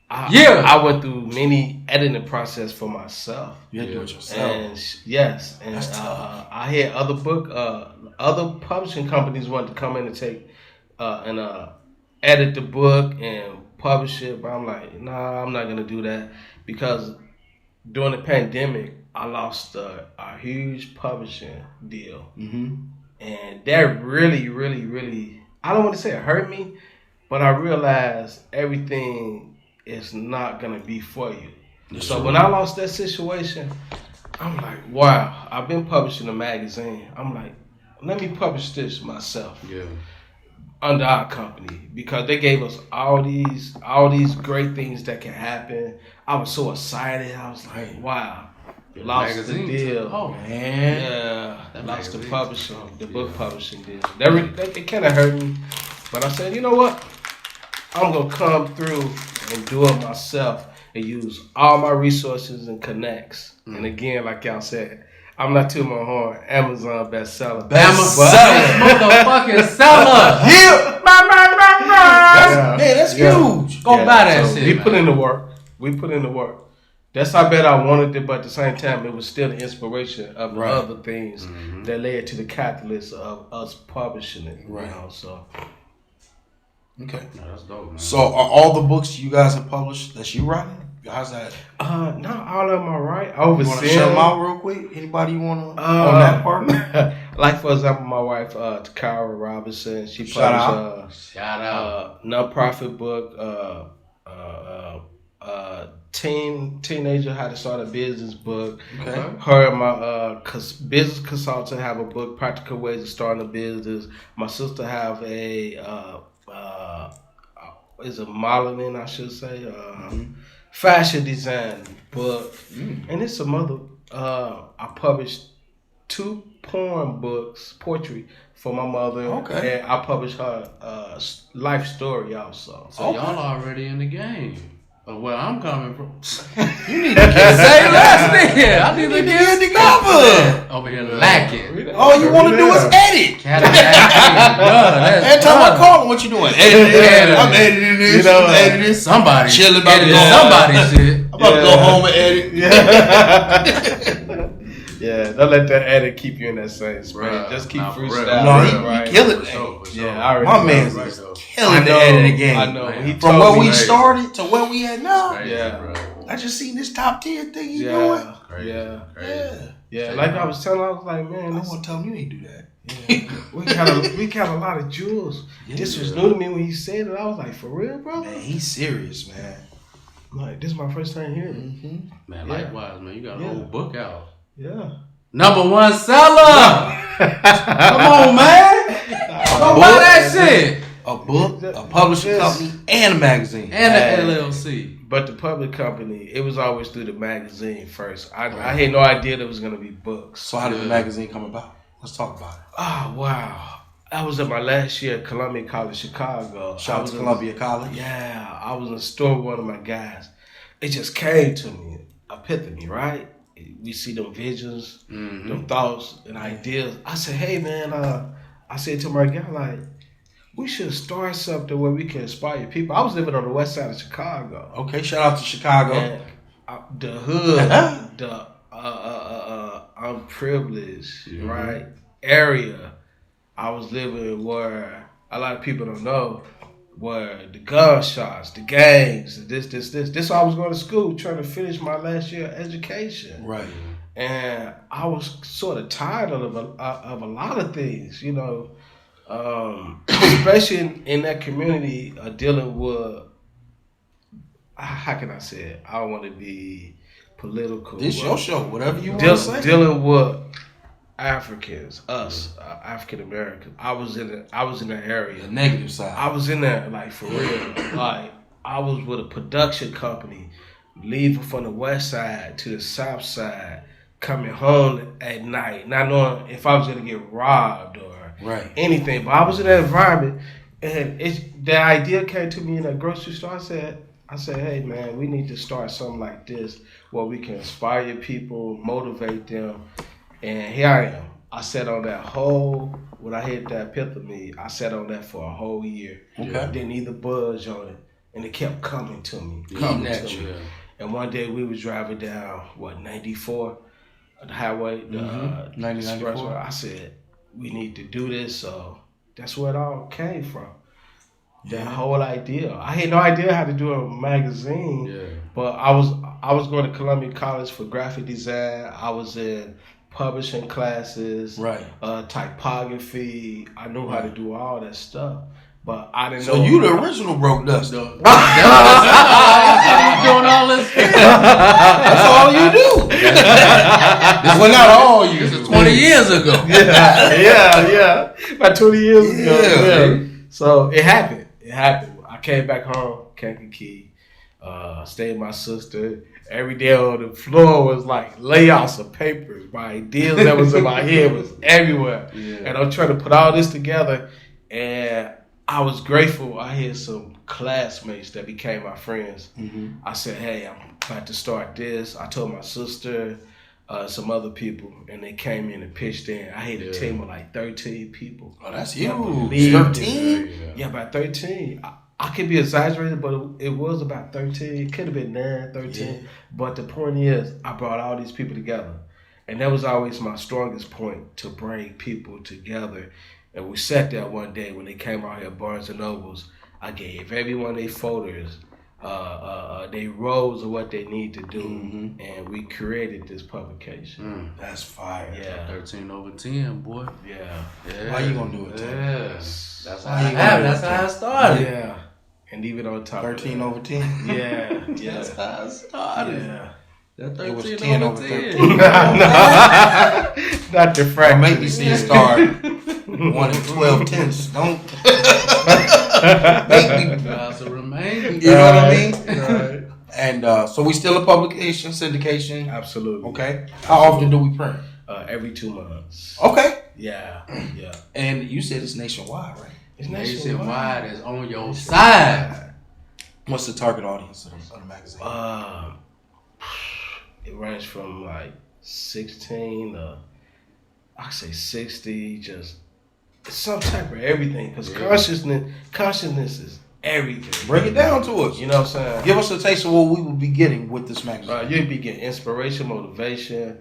I went through many editing process for myself. You had to do it yourself. And I had other publishing companies wanted to come in and take and edit the book and publish it, but I'm like, nah, I'm not gonna do that because during the pandemic, I lost a huge publishing deal, and that really, I don't want to say it hurt me, but I realized everything is not gonna be for you. So when I lost that situation, I'm like, wow, I've been publishing a magazine. I'm like, let me publish this myself. Yeah. Under our company because they gave us all these great things that can happen. I was so excited. I was like, wow. Lost the deal. Oh man. Yeah. That lost the magazine. publishing, the book publishing deal. It kind of hurt me. But I said, you know what? I'm going to come through and do it myself and use all my resources and connects. And again, like y'all said, I'm not tooting my horn. Amazon bestseller. Motherfucking seller. Yeah. That's huge. Go buy that so shit. We put in the work. That's how bad I wanted it, but at the same time, it was still the inspiration of the other things that led to the catalyst of us publishing it. Right. You know, so. Okay. No, that's dope, man. So are all the books you guys have published that you writing? How's that? Not all of them are right. You want to Overseeing show them them. out real quick? Anybody you want to on that part? Like for example, my wife, Takara Robinson, she published Shout out. nonprofit book, teenager how to start a business book. Okay. Her and my business consultant have a book, Practical Ways of Starting a Business. My sister have a is a modeling, I should say, fashion design book, and it's some other. I published 2 poem books, poetry for my mother. Okay. And I published her life story also. So y'all already in the game. Of where I'm coming from. You need to get Say less then. I need to get together. over here lacking. All you want to do is edit. Every time I call him, what you doing? Editing. I'm editing this. You know, I'm editing. somebody Chilling about to editing go somebody's shit. I'm about to go home and edit. Yeah, don't let that edit keep you in that same space. Bruh, Just keep nah, for real. freestyling. No, he killing it. For sure. Yeah, I already My know. man's Right, is though. killing the editing game. I know. Man. He From told where me we that. started to where we at now. Crazy, Yeah. bro. I just seen this top 10 thing he doing. Crazy. Yeah. Crazy. Yeah, like I was telling, I was like, man, I this, want to tell him you ain't do that. we got a lot of jewels. This was new to me when he said it. I was like, for real, bro? Man, he's serious, man. Like, this is my first time hearing it. Man, Yeah. likewise, man. You got a whole book out. Yeah. #1 seller. Come on, man. Go buy that shit. A book, a publishing company, and a magazine. And the LLC. But the public company, it was always through the magazine first. I had no idea there was going to be books. So how did the magazine come about? Let's talk about it. Oh, wow. I was at my last year at Columbia College, Chicago. Shout out to Columbia College. Yeah, I was in the store with one of my guys. It just came to me, epiphany, right? We see them visions, them thoughts and ideas. I said, hey, man, I said to my guy, like, we should start something where we can inspire people. I was living on the west side of Chicago. Okay, shout out to Chicago. And the hood, unprivileged, right, area. I was living where a lot of people don't know, where the gunshots, the gangs, this. So I was going to school trying to finish my last year of education. Right. And I was sort of tired of a lot of things, you know, especially in that community dealing with, how can I say it? I don't want to be political. This your show, whatever you want to say. Dealing with Africans, us, African Americans. I was in that area. The negative side. I was in there, like, for real. Like, I was with a production company, leaving from the west side to the south side, coming home at night, not knowing if I was going to get robbed or anything. But I was in that environment, and the idea came to me in a grocery store. I said, hey, man, we need to start something like this where we can inspire people, motivate them. And here I am. I sat on that when I hit that epiphany, I sat on that for a whole year. Okay. Didn't either budge on it. And it kept coming to me. And one day we was driving down, 94, the highway, the 9094. I said, we need to do this. So that's where it all came from. That whole idea. I had no idea how to do a magazine, but I was going to Columbia College for graphic design. I was in publishing classes, typography. I knew how to do all that stuff, but I didn't know. So you the original Broke Dusty. Doing all this. That's all you do. Well, not all you. This is 20 years ago. Yeah. About 20 years ago. Yeah. So it happened. I came back home, Kankakee, stayed with my sister. Every day on the floor was like layouts of papers. My ideas that was in my head was everywhere. Yeah. And I'm trying to put all this together. And I was grateful. I had some classmates that became my friends. Mm-hmm. I said, hey, I'm about to start this. I told my sister, some other people, and they came in and pitched in. I had a team of like 13 people. Oh, that's huge. 13? Yeah, about 13. I could be exaggerated, but it was about 13. It could have been 9, 13. Yeah. But the point is, I brought all these people together. And that was always my strongest point, to bring people together. And we sat there one day when they came out here at Barnes & Nobles. I gave everyone their folders, their roles of what they need to do. Mm-hmm. And we created this publication. That's fire. Yeah. 13 over 10, boy. Yeah. Why you going to do it, Yes. That's how I started. Yeah. And even on top 13 over 10? Yeah. That's how I started. Yeah. That 13 it was 10 over 13. No. Not the fraction. Don't make me see you start 1 and 12 tenths. Don't make me. You know what I mean? Right. And so we still a publication, syndication? Absolutely. Okay. How often do we print? Every 2 months. Okay. Yeah. And you said it's nationwide, right? It's nationwide. It's on your side. What's the target audience of the magazine? It ranges from like 16 to, I say 60. Just some type of everything, because consciousness is everything. Break it down to us. You know what I'm saying? Give us a taste of what we will be getting with this magazine. You'll be getting inspiration, motivation.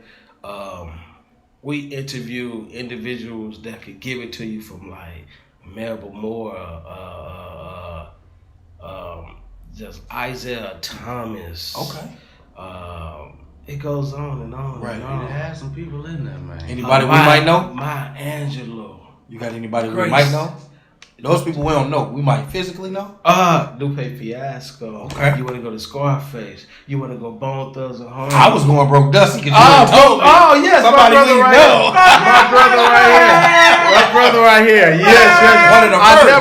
We interview individuals that could give it to you, from like Melba Moore, just Isaiah Thomas. Okay. It goes on and on. Right. And on. It has some people in there, man. Anybody we might know? Maya Angelou. You got anybody we might know? Those people we don't know. We might physically know. Lupe Fiasco. Okay. You want to go to Scarface? You want to go Bone Thugs and Harmony? I was going Broke Dusty because yes, somebody my brother we right know. Here. My brother right here. Yes. One of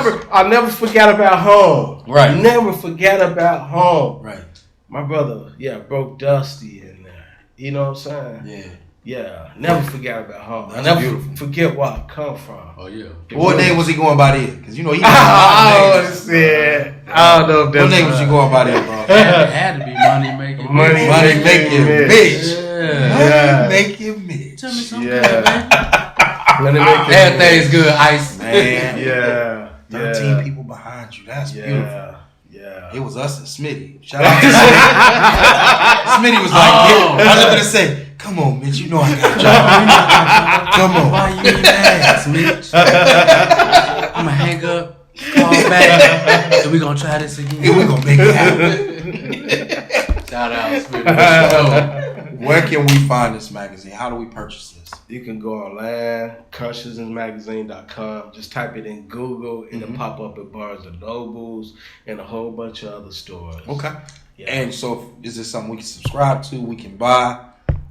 the first. I'll never forget about home. Right. Never forget about home. Right. My brother, Broke Dusty in there. You know what I'm saying? Yeah. Never forget about home. I never forget where I come from. Oh yeah. What name was he going by there? Because you know he. I don't know if that's what name was you going by there, bro? It had to be Money Making Money Making Bitch. Yeah. Money Making Bitch. Tell me something good, man. Everything's good, Ice. Man. Yeah. 13 people behind you. That's beautiful. Yeah. It was us and Smitty. Shout out to Smitty. Smitty was like, I was going to say, Come on, Mitch. You know I got you. Come on. Why you even ask, Mitch? I'm gonna hang up, call back, and we gonna try this again. And we gonna make it happen. Shout out, Smith. Where can we find this magazine? How do we purchase this? You can go online, consciousnessmagazine.com. Just type it in Google. It'll pop up at Barnes and Nobles and a whole bunch of other stores. Okay. Yeah. And so, is this something we can subscribe to? We can buy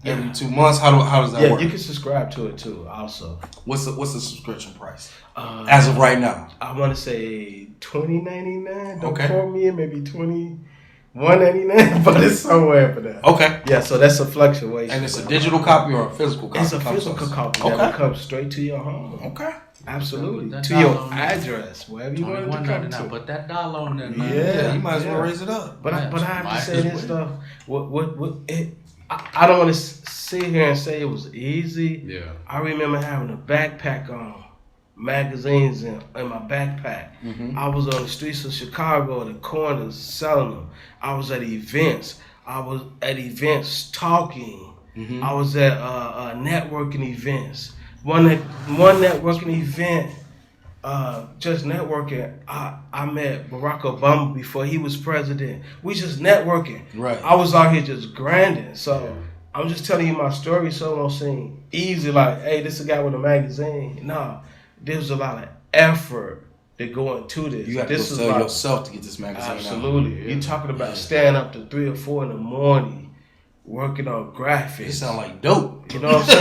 every 2 months. How does that work? You can subscribe to it too. Also, What's the subscription price as of right now? I want to say $20.99. Don't Okay. quote me. Maybe $21.99, but it's somewhere for that. Okay. Yeah, so that's a fluctuation. And it's a digital copy or a physical copy? It's a physical copy that will come straight to your home. Okay. Absolutely. That To your dollar on address, wherever you want it to come to. Put that dollar on there, man. Yeah. You might as well raise it up. But I have to Might say as this well. stuff. I don't want to sit here and say it was easy. Yeah. I remember having a backpack on, magazines in my backpack. I was on the streets of Chicago, the corners, selling them. I was at events. I was at events talking. I was at networking events. One networking event, just networking. I met Barack Obama before he was president. We just networking. Right. I was out here just grinding. So I'm just telling you my story so it don't seem easy. Like, hey, this is a guy with a magazine. No, there's a lot of effort that go into this. You have this to is sell like, yourself to get this magazine out. absolutely. You're talking about staying up to 3 or 4 in the morning, working on graphics. It sound like dope. You know what I'm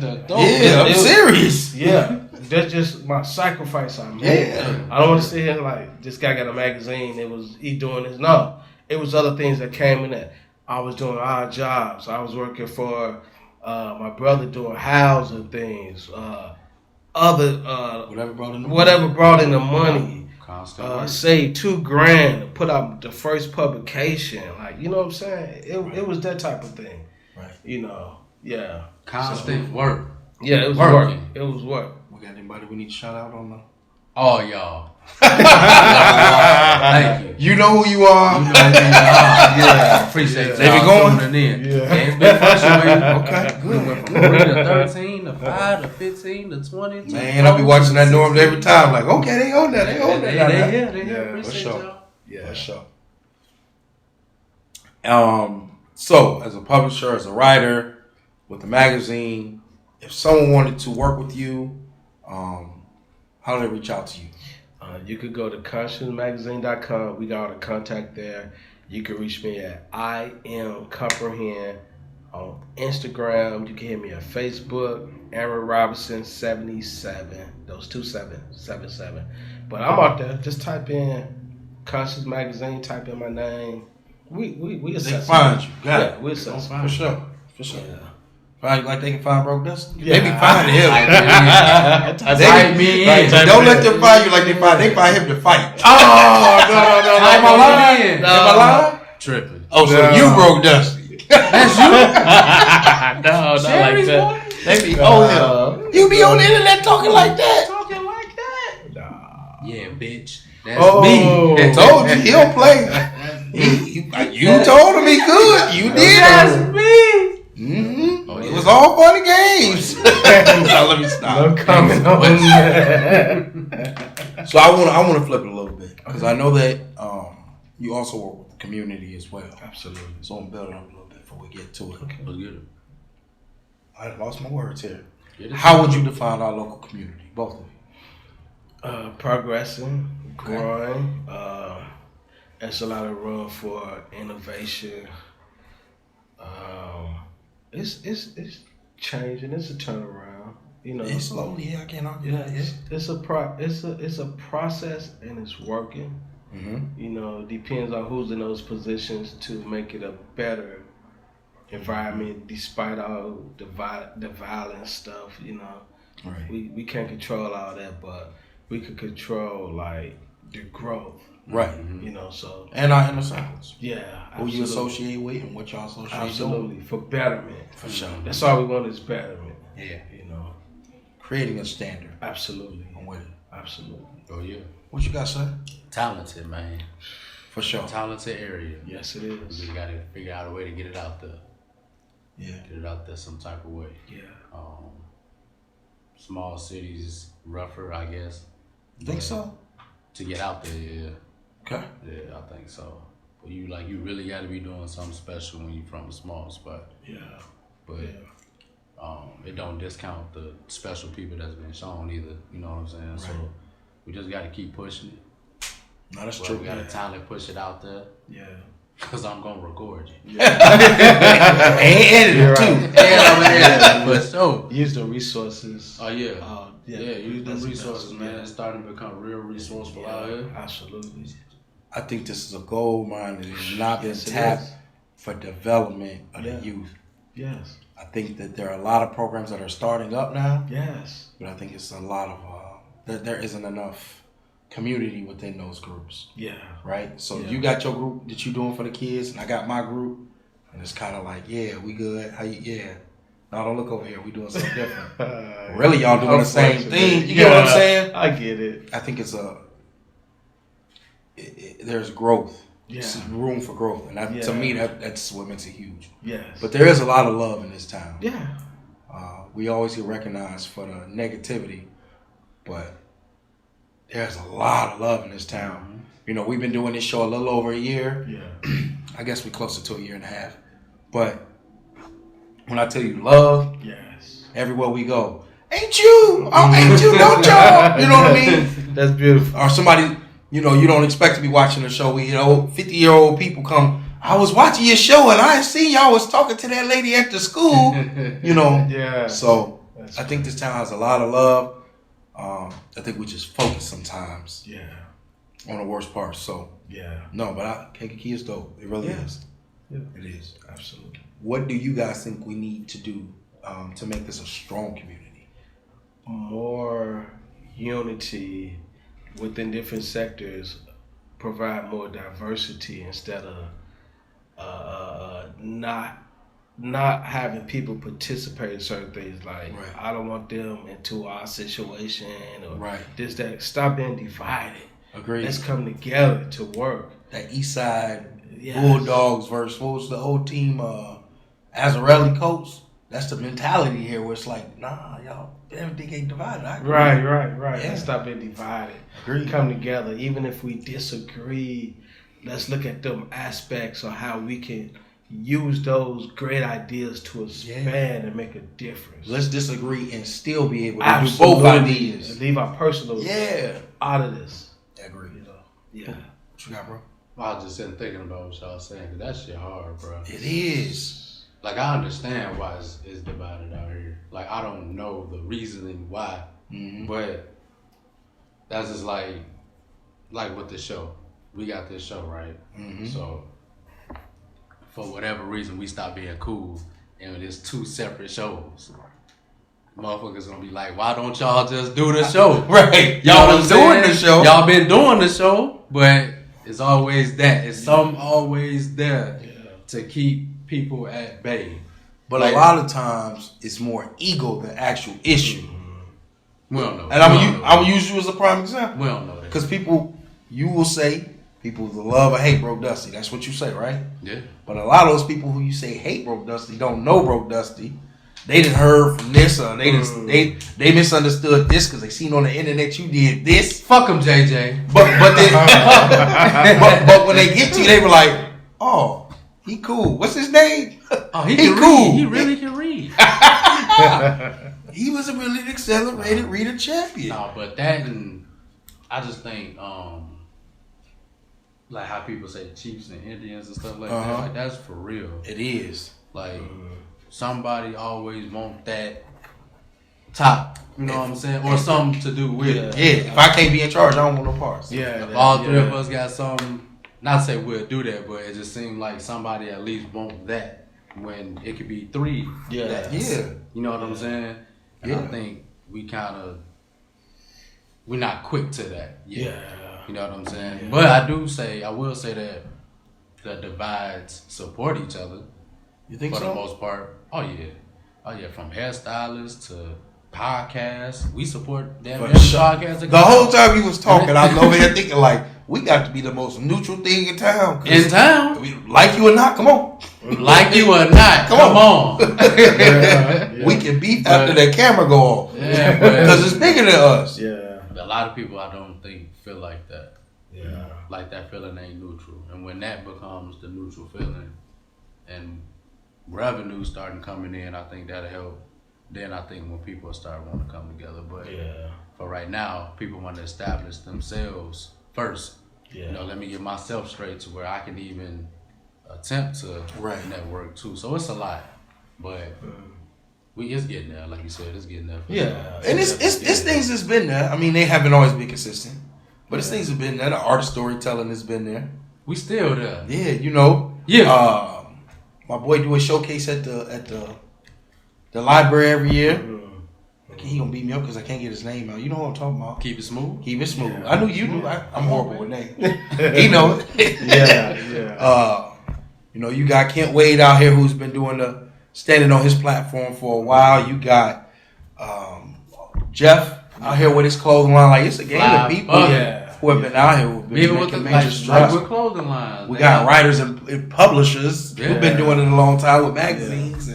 saying? Yeah, I'm serious. Yeah, that's just my sacrifice I made. Yeah. I don't want to sit here like this guy got a magazine. He doing this. No, it was other things that came in that. I was doing odd jobs. I was working for my brother doing housing things. Whatever Brought in the money. Constant work. Saved $2,000 to put out the first publication. Like, you know what I'm saying? It was that type of thing. Right. You know. Yeah. Constant work. Yeah, it was Working. work. It was work. We got anybody we need to shout out on? All y'all. Thank you. You know who you are. You know who you are. Yeah, appreciate They been y'all going? tuning in. Yeah. It's been fluctuating. Okay, We good. went from 3 to 13 to 5 to 15 to 20 to Man, I'll be watching that Norm every time. Like, okay, they on that. They on They that. here. Yeah, Appreciate for sure. y'all. Yeah. For sure. So, as a publisher, as a writer, with the magazine, if someone wanted to work with you, how do they reach out to you? You could go to consciousmagazine.com. We got all the contact there. You can reach me at I Am Comprehend on Instagram. You can hit me at Facebook, Aaron Robinson 77. Those 2777. But I'm out there. Just type in Conscious Magazine. Type in my name. We They assess find you. Got Yeah, it. we assess. For sure. For sure. Yeah. Find you like they can find Broke Dusty? Yeah. They be finding him. Type me in. Don't let them find you like they find him to fight. Oh, Type Am I me lying? in. Am I lying? Tripping. Oh, so No. you Broke Dusty. That's you? no, not Jerry's like boy? that. They be on him. You be on the internet talking like that. Talking like that? Nah. Yeah, bitch. That's Oh. me. I told you, he don't play. You told him he could. You did. That's me. Mm-hmm. Oh, It yeah. was all fun and games. Now, let me stop. No comment on that. So I want to flip it a little bit because I know that you also work with the community as well. Absolutely. So I'm building up a little bit before we get to it. Let's get it. I lost my words here. Get it. How would you define our local community, both of you? Progressing, growing. There's a lot of room for innovation. It's changing. It's a turnaround. You know, It's slowly. Yeah, I can't argue that. Yeah. it's a process and it's working. Mm-hmm. You know, depends on who's in those positions to make it a better environment, despite all the violent stuff. You know, Right. we can't control all that, but we could control like the growth. Right. You know, so And our inner circles. yeah, Who you absolutely. associate with and what y'all associate with. Absolutely, for betterment. For sure. That's all we want is betterment. Yeah. You know, Creating a standard. absolutely, I'm with it. absolutely. Oh, yeah. What you got, son? Talented, man. For sure. Talented area. Yes, it We is. just got to figure out a way to get it out there. Yeah. Get it out there some type of way. Yeah. Small cities rougher, I guess. You think so? To get out there, yeah. Okay. Yeah, I think so. But you really got to be doing something special when you're from a small spot. Yeah. But it don't discount the special people that's been shown either. You know what I'm saying? Right. So we just got to keep pushing it. No, that's Well, true. we got to talent push it out there. Yeah. Cause I'm gonna record you. And edit it too. And I'm gonna for sure. Use the resources. Oh yeah. Yeah. Use them That's resources, best, man. yeah. It's starting to become real resourceful out here. Absolutely. I think this is a gold mine that has not been Yes, it tapped is. for development of Yeah. the youth. Yes. I think that there are a lot of programs that are starting up now, Yes. but I think it's a lot of there isn't enough community within those groups, Yeah. right? So Yeah. you got your group that you doing for the kids, and I got my group, and it's kind of like, yeah, we good. How you? Yeah. No, don't look over here. We doing something different. Really, y'all doing the same thing. You get what I'm saying? I get it. I think it's there's growth. Yeah. There's room for growth, and that, to Yeah. me, that's what makes it huge. Yes. But there is a lot of love in this town. Yeah. We always get recognized for the negativity, but there's a lot of love in this town. Mm-hmm. You know, we've been doing this show a little over a year. Yeah. I guess we're closer to a year and a half. But when I tell you love, Yes. everywhere we go, ain't you? Oh, ain't you? Don't y'all? You know what I mean? That's beautiful. Or somebody, you know, you don't expect to be watching the show. We, 50-year-old people come. I was watching your show and I seen y'all was talking to that lady at the school. You know. Yeah. So That's I think this town has a lot of love. I think we just focus sometimes Yeah. on the worst parts. So Yeah. no, but Kankakee is dope. It really Yeah. is. Yeah. It is. Absolutely. What do you guys think we need to do to make this a strong community? More unity within different sectors, provide more diversity instead of not having people participate in certain things. Like, Right. I don't want them into our situation or Right. this, that. Stop being divided. Agreed. Let's come together to work. That East Side Yes. Bulldogs versus what was the old team? Azarelli Colts. That's the mentality here, where it's like, nah, y'all, everything ain't divided. I agree. Right. Yeah. Let's stop being divided. Agreed. Come together. Even if we disagree, let's look at them aspects of how we can use those great ideas to expand and make a difference. Let's disagree and still be able to Absolutely. do both ideas. And leave our personal Yeah. out of this. Agreed. You know. Yeah. What you got, bro? I was just sitting thinking about what y'all saying, 'cause that shit hard, bro. It is. Like, I understand why it's divided out here. Like, I don't know the reasoning why, Mm-hmm. but that's just like with the show. We got this show, right? Mm-hmm. So, for whatever reason, we stopped being cool, and it's two separate shows. Motherfuckers gonna be like, why don't y'all just do the show? Right. Y'all Y'all been been doing the show. Y'all been doing the show, but it's always that. It's something always there to keep people at bay. But Like- a lot of times, it's more ego than actual issue. We don't know. And I'm gonna use you as a prime example. We don't know that. Because you will say, people love or hate Broke Dusty. That's what you say, right? Yeah. But a lot of those people who you say hate Broke Dusty don't know Broke Dusty. They didn't heard from this, or they misunderstood this because they seen on the internet you did this. Fuck him, JJ. But but when they get to you, they were like, oh, he cool. What's his name? Oh, he He can cool. read. He really can read. He was a really accelerated reader champion. No, but that, and I just think, like how people say Chiefs and Indians and stuff like that. Uh-huh. Like, that's for real. It is. Like, somebody always want that top. You know what I'm saying? Or something to do with it. Yeah, if I can't be in charge, I don't want no parts. Yeah. If all three of us got something, not to say we'll do that, but it just seemed like somebody at least want that when it could be three. Yeah. that's- Yeah. You know what I'm saying? And I Yeah. think we're not quick to that yet. Yeah. You know what I'm saying? Yeah. But I will say that the divides support each other You think for so? the most part. Oh yeah, from hairstylists to podcasts. We support damn For every sure. podcast. that The comes whole out. time you was talking, I was over here thinking like, we got to be the most neutral thing in town. 'Cause In town. we like you or not, come on. Like you or not, come on. We can beef after that camera go off. Yeah, because it's bigger than us. Yeah. A lot of people I don't think feel like that. Yeah. Like that feeling ain't neutral. And when that becomes the neutral feeling and revenue starting coming in, I think that'll help. Then I think when people start wanting to come together. But for right now, people want to establish themselves first. Yeah. You know, let me get myself straight to where I can even attempt to network too. So it's a lot. But it's getting there, like you said, it's getting there. Yeah. And it's things that's been there. I mean, they haven't always been consistent. But it's things have been there. The art of storytelling has been there. We still there. Yeah, you know. Yeah. My boy do a showcase at the library every year. He gonna beat me up because I can't get his name out. You know what I'm talking about. Keep it smooth. Keep it smooth. Yeah. I knew you knew. I'm horrible with names. He know it. Yeah. You know, you got Kent Wade out here who's been standing on his platform for a while. You got Jeff out here with his clothing line. Like, it's a game of people who have been out here who've been even making with major strides. Like with clothing lines. We got writers and publishers who've been doing it a long time with magazines.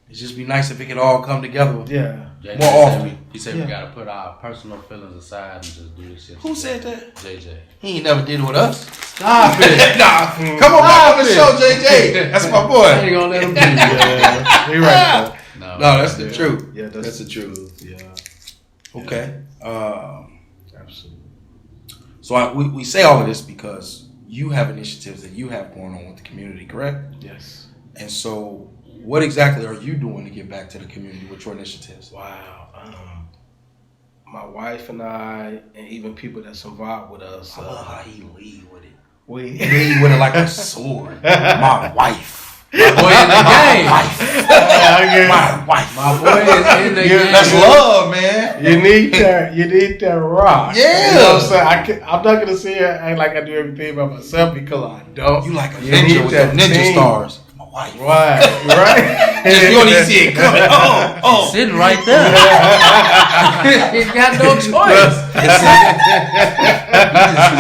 It'd just be nice if it could all come together. Yeah. JJ more often. He said we gotta put our personal feelings aside and just do this shit. Who said that? JJ. He ain't never did it with us. Stop it. Nah, come on back on the show, JJ. That's my boy. I ain't gonna let him do that. You're right. No, that's the truth. Yeah, that's the truth. Yeah. Okay. Absolutely. So we say all of this because you have initiatives that you have going on with the community, correct? Yes. And so, what exactly are you doing to give back to the community with your initiatives? Wow. My wife and I, and even people that's involved with us. I love how he lead with it. We lead with it like a sword. My wife. My boy in the game. My wife. My boy is in the game. That's love, man. You need that rock. Yeah. You know what I'm saying? I'm not gonna sit here and act like I do everything by myself because I don't. You like a ninja with them ninja stars. My wife. Right. You don't even see it coming. He's sitting right there. He's got no choice.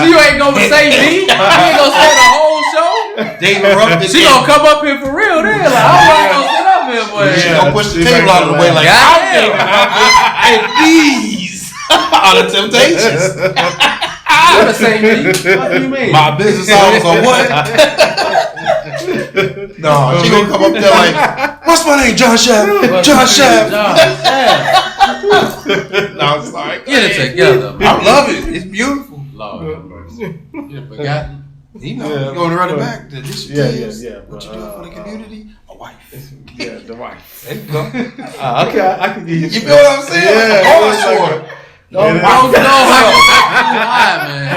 You ain't gonna say me. You ain't gonna say the whole show. David Ruff. She gonna come up here for real then. Like, I'm not gonna sit up here, boy. She gonna push the table out of the way like, and these are the temptations. You gonna say me? What do you mean? My business hours or what? No, she gonna come up there like, what's my name? John Shaft. John Shaft. No, I'm sorry. Get it together. I love it. It's beautiful. Lord have mercy. You forgotten. You know, you're going to run it back. The initiatives. Yeah. What you doing for the community? A wife. Yeah, the wife. There you go. Okay, I can give you. You feel what I'm saying? Yeah. Don't know how to man.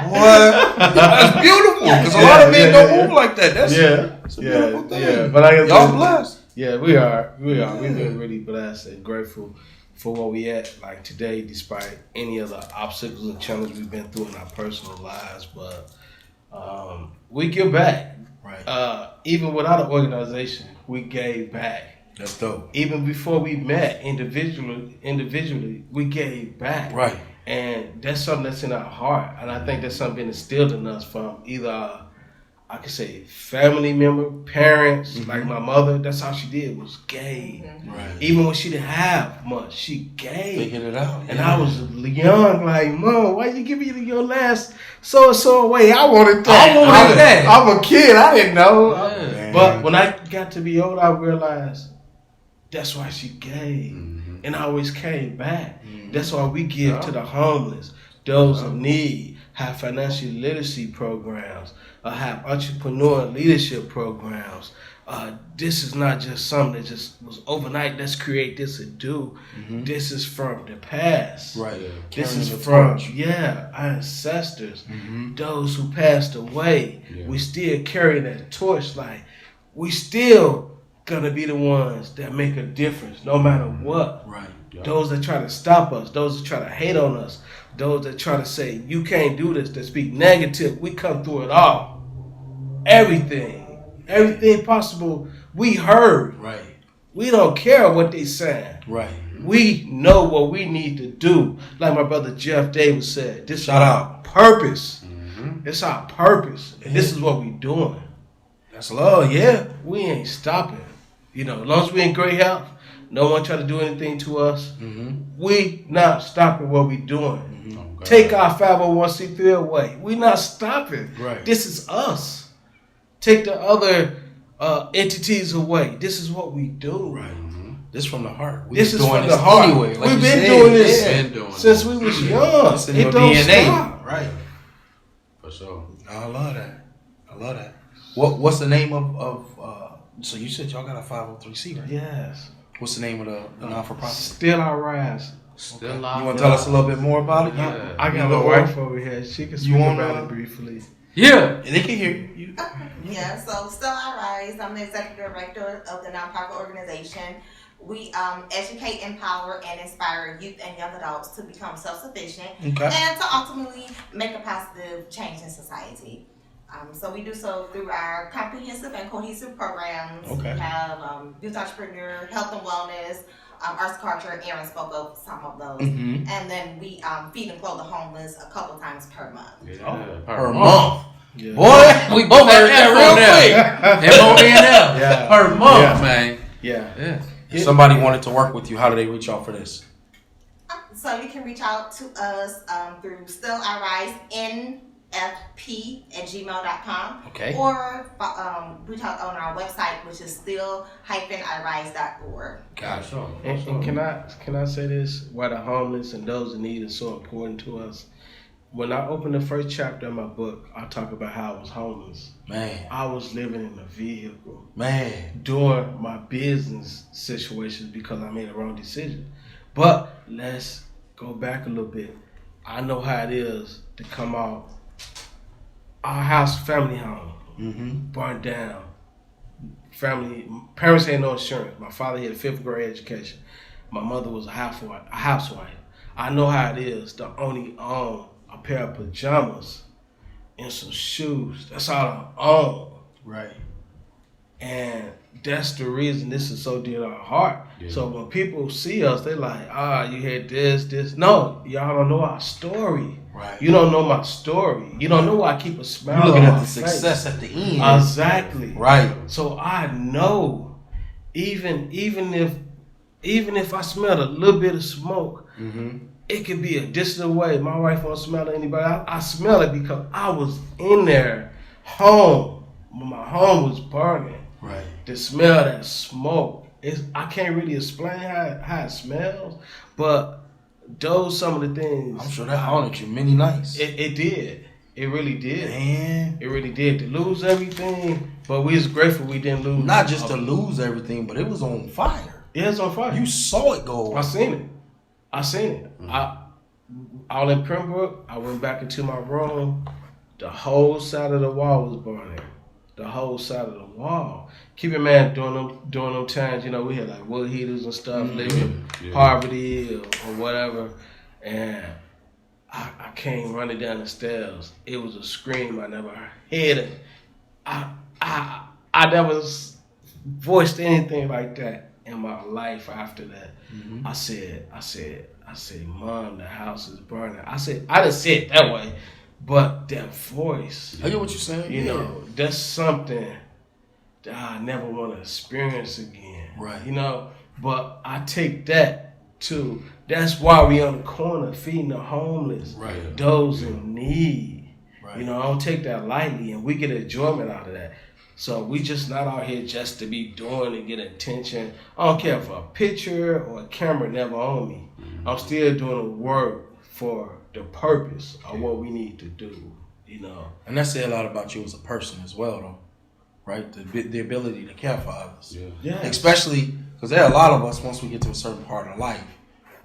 Boy, that's beautiful. Because a lot of men don't move like that. That's a beautiful thing. Yeah, but I guess y'all blessed. Yeah, we are. We've been really blessed and grateful for where we at. Like today, despite any of the obstacles and challenges we've been through in our personal lives, but we give back. Right. Even without an organization, we gave back. That's dope. Even before we met individually, we gave back. Right. And that's something that's in our heart. And I think that's something been instilled in us from either, I could say, family member, parents, like my mother. That's how she did, was gave. Right. Even when she didn't have much, she gave. Figured it out. And I was young, like, Mom, why you give me your last so-and-so away? I wanted that. I'm a kid. I didn't know. Yeah. But when I got to be old, I realized that's why she gave. And I always came back. That's why we give to the homeless, those in need, have financial literacy programs, have entrepreneur leadership programs. This is not just something that just was overnight, let's create this and do. This is from the past. Right. This is from, our ancestors, those who passed away. Yeah. We still carry that torch, like, we still gonna be the ones that make a difference no matter what. Right. Those that try to stop us, those that try to hate on us, those that try to say you can't do this, that speak negative, we come through it all. Everything possible we heard. Right. We don't care what they saying. Right. We know what we need to do. Like my brother Jeff Davis said, this Shout is our purpose. It's our purpose. And this is what we're doing. That's love, yeah. We ain't stopping. You know, as long as we in great health, no one try to do anything to us. We not stopping what we doing. Oh, God. Take our 501c3 away. We not stopping. Right. This is us. Take the other entities away. This is what we do. Right. This from the heart. This is from the heart. Anyway, like We've you been said. doing this Been doing since it. we was young. It's in It your don't DNA. stop. Right. For sure. I love that. What's the name of so you said y'all got a 503c, right? Yes. What's the name of the non-for-profit? Still our rise. Still You alive. want to tell us a little bit more about it? Yeah. I got my wife over here. She can speak wanna- about it briefly. Yeah. And they can hear you. Yeah, so Still I Rise. I'm the executive director of the nonprofit organization. We educate, empower, and inspire youth and young adults to become self-sufficient Okay. and to ultimately make a positive change in society. So we do so through our comprehensive and cohesive programs. Okay. We have youth entrepreneur, health and wellness, arts, culture. Aaron spoke of some of those. Mm-hmm. And then we feed and clothe the homeless a couple times per month. Yeah. Per month. Yeah. Boy, we both heard that real quick. MONL. Yeah. Per month, Yeah. man. Yeah. Yeah. If somebody wanted to work with you, how do they reach out for this? So you can reach out to us through Still I Rise NFP@gmail.com. Okay. Or reach out on our website, which is still-irise.org. Gotcha. Sure. And can I say this? Why the homeless and those in need is so important to us. When I opened the first chapter of my book, I talk about how I was homeless. Man. I was living in a vehicle Man. during my business situations because I made a wrong decision. But let's go back a little bit. I know how it is to come out. Our house, family home, burned down. Parents had no insurance. My father had a 5th grade education. My mother was a housewife. I know how it is to only own a pair of pajamas and some shoes. That's all I own. Right. And that's the reason this is so dear to our heart. Yeah. So when people see us, they like, you had this. No, y'all don't know our story. Right. You don't know my story. You don't know why I keep a smile You're looking on at my the success face. at the end. Exactly. Right. So I know, even if I smell a little bit of smoke, it could be a distance away. My wife won't smell anybody. I smell it because I was in there home when my home was burning. Right. To smell that smoke, I can't really explain how it smells, but those some of the things. I'm sure that haunted you many nights. It did. It really did. Man. It really did. To lose everything, but we was grateful we didn't lose. Not just to lose everything, but it was on fire. Yeah, it's on fire. You saw it go. I seen it. I was in Pembroke. I went back into my room. The whole side of the wall was burning. The whole side of the wall. Keep in mind, during them times, we had like wood heaters and stuff, living poverty or whatever. And I came running down the stairs. It was a scream I never heard. It. I never voiced anything like that in my life after that. I said, Mom, the house is burning. I didn't say it that way, but that voice, I get what you're saying. that's something that I never want to experience again. Right. But I take that too. That's why we on the corner feeding the homeless, Right. those in need. Right. I don't take that lightly, and we get enjoyment out of that. So we just not out here just to be doing and get attention. I don't care if a picture or a camera never on me. I'm still doing the work for the purpose of what we need to do. And that said a lot about you as a person as well, though. Right? The ability to care for others. Yeah. Especially because there are a lot of us, once we get to a certain part of life,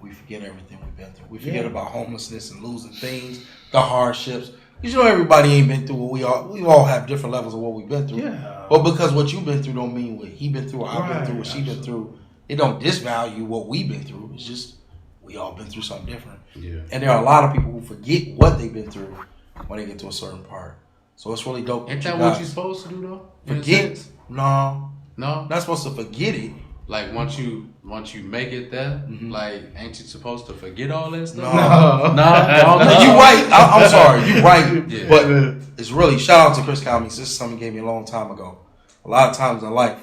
we forget everything we've been through. We forget about homelessness and losing things, the hardships. Because everybody ain't been through what we all have different levels of what we've been through. Yeah. But because what you've been through don't mean what he been through, or I've been Right, through, what she been through. It don't disvalue what we've been through. It's just we all been through something different. Yeah. And there are a lot of people who forget what they've been through when they get to a certain part. So it's really dope. Ain't you that what guys you're supposed to do though? In a forget? sense? No, No. not supposed to forget it. Like once you make it there, like ain't you supposed to forget all that stuff? No. No. You right. I'm sorry. You right. Yeah. But it's really shout out to Chris Calmy. This is something he gave me a long time ago. a lot of times in life,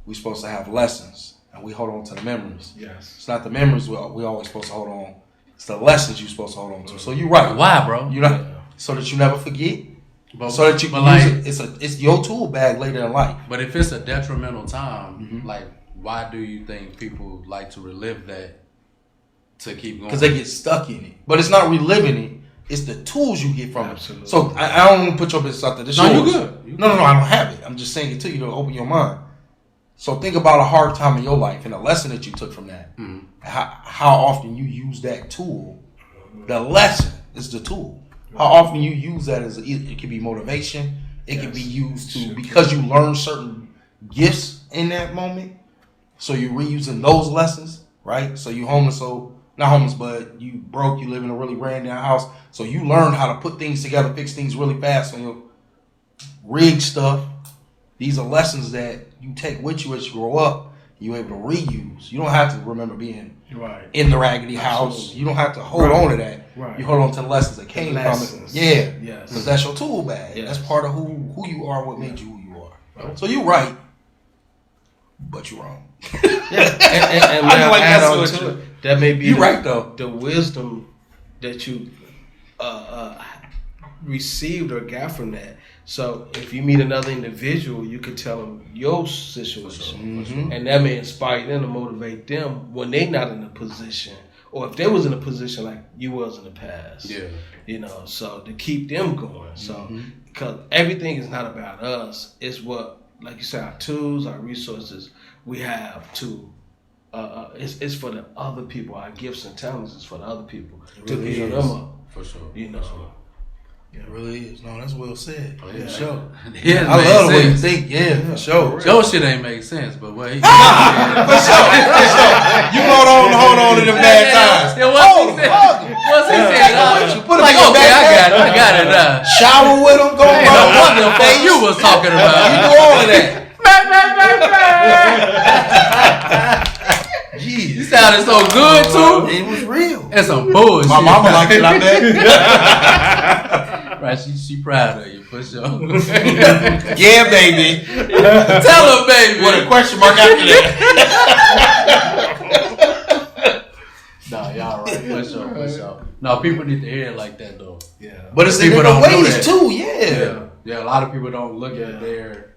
we're supposed to have lessons, and we hold on to the memories. Yes. It's not the memories we always supposed to hold on. It's the lessons you're supposed to hold on to. So you're right. Why, bro? You're not so that you never forget. But, So that you can use it. It's your tool bag later in life. But if it's a detrimental time, like, why do you think people like to relive that to keep going? Because they get stuck in it. But it's not reliving it. It's the tools you get from Absolutely. it. So I don't want to put your business out there. This No, yours. you good. No, I don't have it. I'm just saying it to you to open your mind. So think about a hard time in your life and a lesson that you took from that. Mm-hmm. How often you use that tool. The lesson is the tool. How often you use that as it could be motivation. It can be used to because you learn certain gifts in that moment. So you're reusing those lessons, right? So you homeless, not homeless, but you broke. You live in a really ran down house. So you learn how to put things together, fix things really fast on your rig stuff. These are lessons that you take with you as you grow up. You're able to reuse. You don't have to remember being in the raggedy house. You don't have to hold on to that. Right. You hold on to the lessons that came from it. Yeah. Yes. Because that's your tool bag. Yes. That's part of who you are, what made you who you are. So you're right, but you're wrong. And I feel like add that's on to it. That may be you're right though. The wisdom that you received or got from that. So if you meet another individual, you could tell them your situation, and that may inspire them to motivate them when they're not in a position, or if they was in a position like you was in the past. Yeah. You know, so to keep them going. So because everything is not about us, it's what, like you said, our tools, our resources we have to. It's for the other people. Our gifts and talents is for the other people to really build is. them up. For sure. You know. It really is. No, that's well said. Oh, yeah. For sure. Yeah, I love the way you think. Yeah, for sure. Joe shit ain't make sense, but what he For sure. You hold on to them bad times. Yeah, what's he saying? Put Like, okay, I got it now. Shower with them. Go Hey, rub what on the your fuck face. you was talking about? You do all of that. You Jeez. sounded so good too. It was real. That's some bullshit. My mama liked it, I bet. Right, she proud of you for sure. Yeah, baby. Tell her, baby. With a question mark after that. Nah, y'all right. For sure. No, people need to hear it like that though. Yeah. But it's in People different don't know ways that. too, yeah. Yeah. A lot of people don't look at their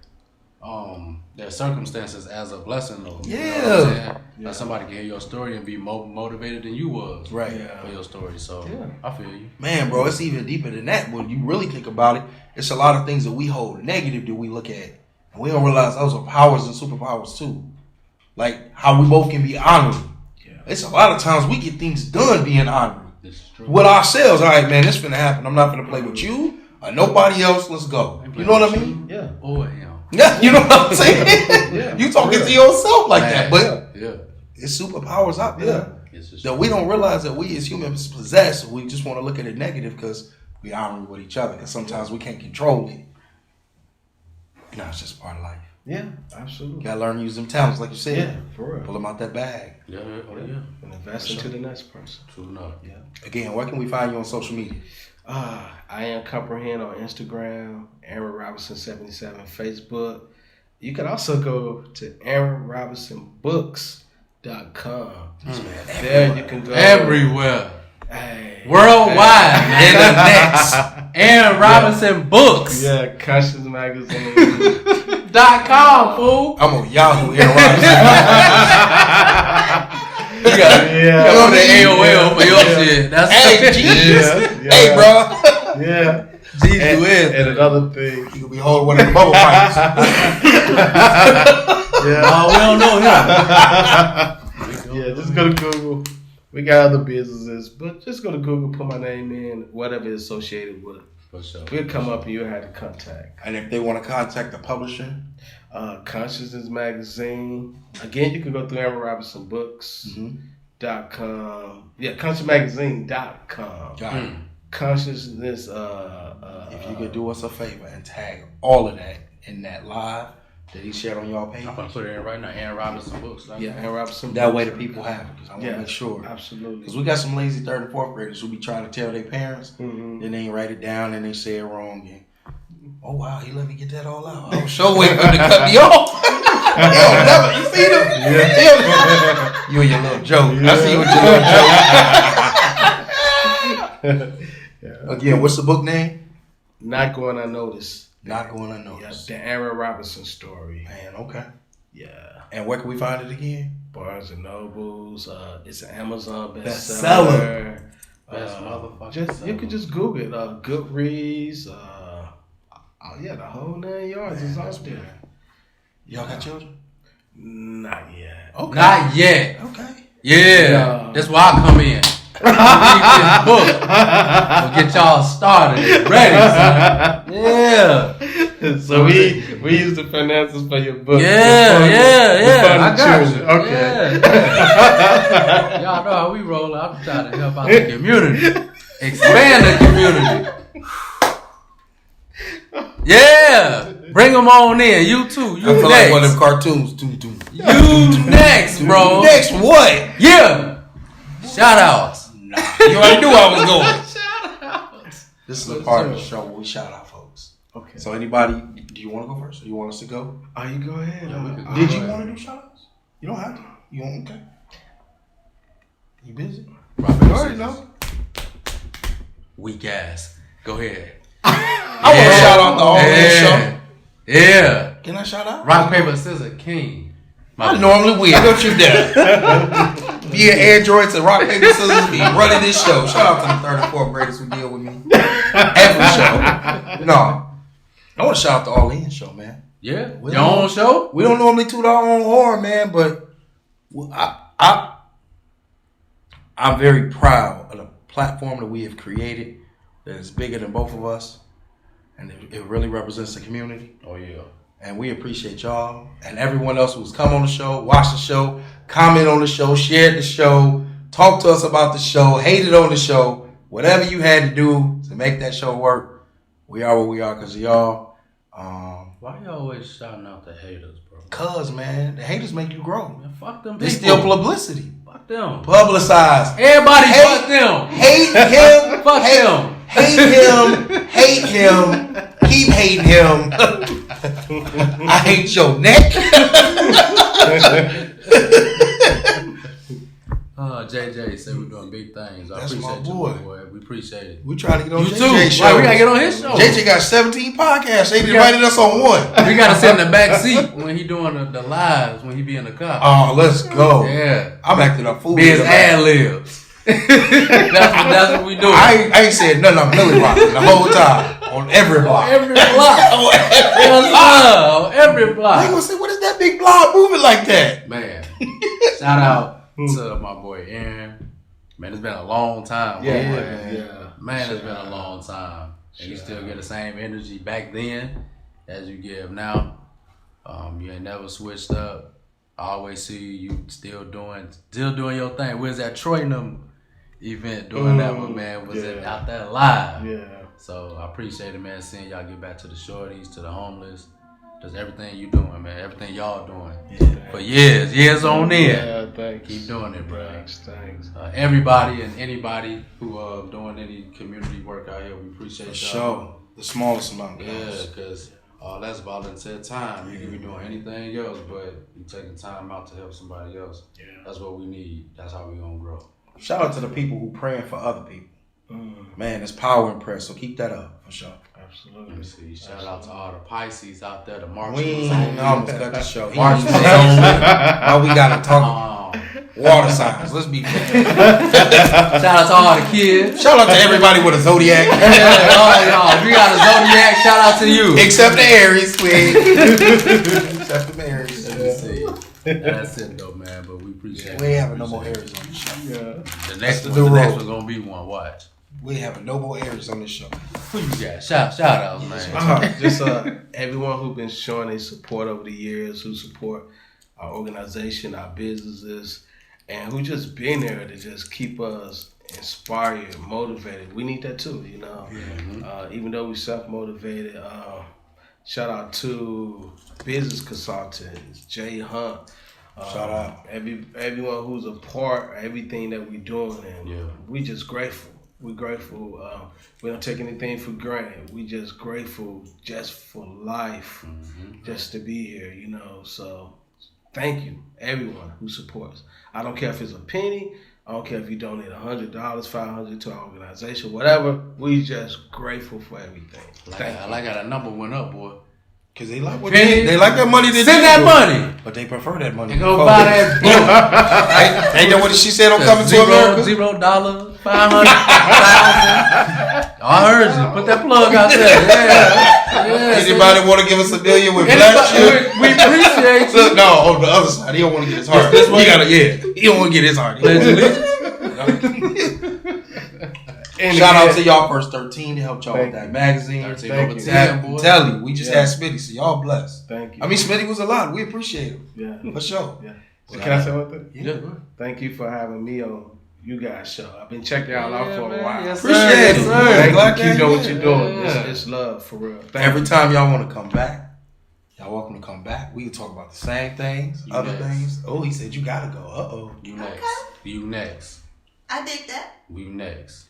circumstances as a blessing though. You know what I'm saying? Like somebody can hear your story and be more motivated than you was. Right. For your story. So I feel you. Man, bro, it's even deeper than that. When you really think about it, it's a lot of things that we hold negative that we look at. And we don't realize those are powers and superpowers too. Like how we both can be honorary. Yeah. It's a lot of times we get things done being honorary. This is true. With ourselves. All right, man, this finna happen. I'm not finna play with you or nobody else. Let's go. You know what I mean? Yeah. Or him. Yeah, you know what I'm saying? You talking to yourself like that, but Yeah. it's superpowers out there It's just that we don't realize that we as humans possess. We just want to look at it negative because we honor with each other. Because sometimes we can't control it. No, it's just part of life. Yeah, absolutely. You gotta learn to use them talents, like you said. Yeah, for real. Pull them out that bag. Yeah. And invest into the next person. True enough. Yeah. Again, where can we find you on social media? I am Comprehend on Instagram, Aaron Robinson 77 Facebook. You can also go to AaronRobinsonBooks.com. There you can go Everywhere. Hey. Worldwide. Internets. Aaron Robinson Books. Yeah, Conscious Magazine. .com, fool. I'm on Yahoo, Aaron Robinson. You got go to AOL for your shit. That's Hey, Jesus. Hey, bro. Yeah. Jesus, do it. And another thing. You could be holding one of the bubble pipes. Yeah. we don't know him. Yeah, just go to Google. We got other businesses, but just go to Google, put my name in, whatever is associated with it. For sure. We'll come up and you'll have the contact. And if they want to contact the publisher, Consciousness Magazine. Again, you can go through AaronRobinsonBooks.com. Yeah, ConsciousMagazine.com. got it. Consciousness. If you could do us a favor and tag all of that in that live that he shared on y'all page. I'm gonna put it in right now. Aaron Robinson Books. Yeah, Aaron Robinson. That way the people have it, because I want to Yeah, make sure. absolutely. Because we got some lazy 3rd and 4th graders who be trying to tell their parents, Mhm. then they ain't write it down and they say it wrong. And Oh wow, he let me get that all out. I was sure waiting for him to cut me off. He'll never. You see him? Yeah. You and your little joke. I see you with your little joke. Again, what's the book name? Not Going Unnoticed. Not Going Unnoticed. Yeah, the Aaron Robinson story. Man, okay. Yeah. And where can we find it again? Barnes and Nobles. It's an Amazon bestseller. Best motherfucker. You could just Google it. Goodreads. The whole 9 yards is out there. Y'all got children? Not yet. Okay. Not yet. Okay. Yeah. That's why I come in. Read this book. We'll get y'all started. Ready, son. Yeah. So we use the finances for your book. Yeah. I got you. Okay. Yeah. Y'all know how we roll. I'm trying to help out the community. Expand the community. Yeah. Bring them on in. You too. You I feel next. like one of them cartoons. You next, bro. Next what? Yeah. Shout outs. Nah. You already knew I was going. This is a part of the show where we shout out folks. Okay. So anybody, do you want to go first or you want us to go? Oh, you go ahead. Did you want to do shout outs? You don't have to. You want, okay. You busy? You already know. Weak ass. Go ahead. I want to shout out the All In show. Yeah. Can I shout out? Rock, paper, scissors, king. I normally will. Don't you dare. Be an Android to Rock, Paper, Scissors, be running this show. Shout out to the third and fourth graders who deal with me. Every show. No. I want to shout out the All In show, man. Yeah. Your own show? We don't normally toot our own horn, man, but I'm very proud of the platform that we have created that is bigger than both of us. And it really represents the community. Oh, yeah. And we appreciate y'all and everyone else who's come on the show, watched the show, comment on the show, shared the show, talked to us about the show, hated on the show, whatever you had to do to make that show work. We are what we are because of y'all. Why you always shouting out the haters, bro? Cause, man, the haters make you grow. Man, fuck them It's people. still publicity. Fuck them. Publicize. Everybody fuck them. Hate him. Fuck them. Hate him. Hate him. Keep hating him. I hate your neck. JJ said we're doing big things. I That's appreciate my you, boy. boy. We appreciate it. We trying to get on You JJ too. show. Right, we gotta get on his show. JJ got 17 podcasts. They invited us on one. We gotta sit in the back seat when he doing the lives when he be in the car. Oh, let's go. Yeah. I'm acting a fool. Be his ad libs. that's what we do. I ain't said nothing. I'm Millie rocking the whole time on every block. Every block. On every block. They gonna say, what is that big block moving like that? Man, shout out to my boy Aaron. Man, it's been a long time. Yeah, man. Man, it's been a long time. And you still get the same energy back then as you give now. You ain't never switched up. I always see you still doing your thing. We was at Troynum event doing that one, man. Was it out there live? Yeah. So I appreciate it, man, seeing y'all get back to the shorties, to the homeless. Just everything you doing, man. Everything y'all doing. For years on end. Yeah, thanks. Keep doing it, bro. Thanks. Everybody and anybody who doing any community work out here, we appreciate y'all. Sure. The smallest amount. Yeah, because that's volunteer time. You can be doing anything else, but you taking time out to help somebody else. Yeah. That's what we need. That's how we gonna grow. Shout out to the people who praying for other people. Man, it's power in prayer, so keep that up for sure. Absolutely. Let me see. Shout out to all the Pisces out there, the March. We almost got the show. March. Now we gotta talk water signs. Let's be fair. Shout out to all the kids. Shout out to everybody with a zodiac. All y'all. If you got a zodiac, shout out to you. Except the Aries, please. Except the Aries. Let me see. That's it though, man. But we appreciate it. We ain't having no more Aries on the show. The next the one, rule. gonna be one. Watch. We ain't having no more Aries on this show. Who you got? Shout outs, man. Just everyone who's been showing their support over the years, who support our organization, our businesses, and who just been there to just keep us inspired, motivated. We need that too, you know. Even though we self-motivated, shout out to business consultants, Jay Hunt. Shout out. Everyone who's a part of everything that we're doing, and we just grateful. We're grateful. We don't take anything for granted. We just grateful just for life, just to be here, you know. So thank you, everyone who supports. I don't care if it's a penny. I don't care if you donate $100, $500 to our organization, whatever. We just grateful for everything. I like how that number went up, boy. Cause they like what they like that money. Send that money, but they prefer that money. They go buy that book. Ain't that what she said on Coming to America? $0, 500,000. I heard you. Put that plug out there. Yeah. Anybody want to give us $1 million with black shit? We appreciate you. No, on the other side, he don't want to get his heart. He don't want to get his heart. Shout out to y'all First 13 to help y'all with that magazine. 13 over 10, boy. Tell you, we just had Smitty, so y'all blessed. Thank you. I mean, Smitty was a lot. We appreciate him. Yeah. For sure. Yeah. Can I say one thing? Yeah. Thank you for having me on you guys' show. I've been checking y'all out for a while. Yes, appreciate it. Thank you. Keep doing what you're doing. It's love for real. Every time y'all want to come back, y'all welcome to come back. We can talk about the same things, other things. Oh, he said you gotta go. You next. You next. I did that. We next.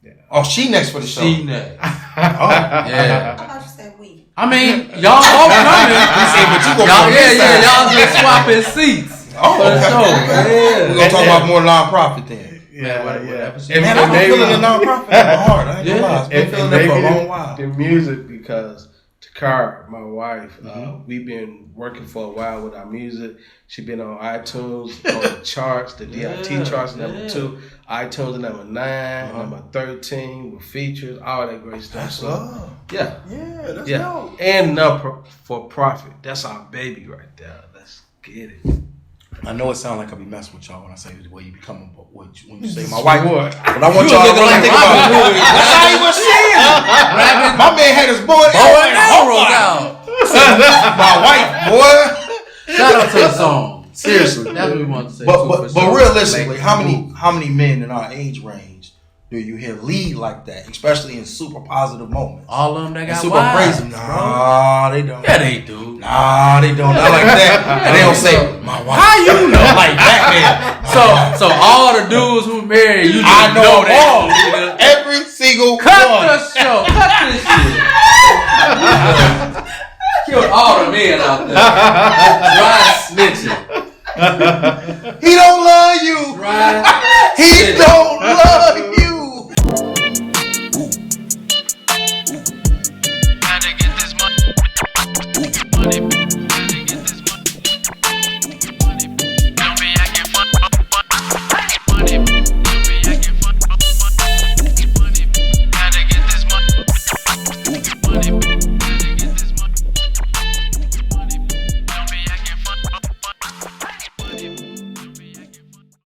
Yeah. Oh, she next for the show. She next. I thought you said we. I mean, y'all both coming. He said, but you gonna Y'all, come this side. y'all just swapping seats. Oh, for the okay. show. Yeah. We're gonna talk about more non-profit then. Yeah. Man, I've been feeling the non-profit in my heart. I ain't gonna lie. I've been feeling that for a long while. The music, because Takara, my wife, we've been working for a while with our music. She's been on iTunes, on the charts, the DIT charts, number 2. iTunes number 9, number 13 with features, all that great stuff. That's love. Yeah. Yeah, that's dope. And for profit. That's our baby right there. Let's get it. I know it sounds like I be messing with y'all when I say the way you become when you say my wife. What? But I want y'all to really think about it. That's how he was saying. My man had his boy and arrows out. My wife, boy. Shout out to the song. Seriously, that's what we want to say. But realistically, how many men in our age range do you hear lead like that, especially in super positive moments? All of them that got super wives, crazy. Nah, they don't. Yeah, they do. Nah, they don't. Not like that. And they don't say my wife. How you know? Like that, man. So all the dudes who married, you just I know that. all. Every single Cut one. the show. Cut this shit. Killed all the men out there. Dry snitching. He don't love you. Dry He don't love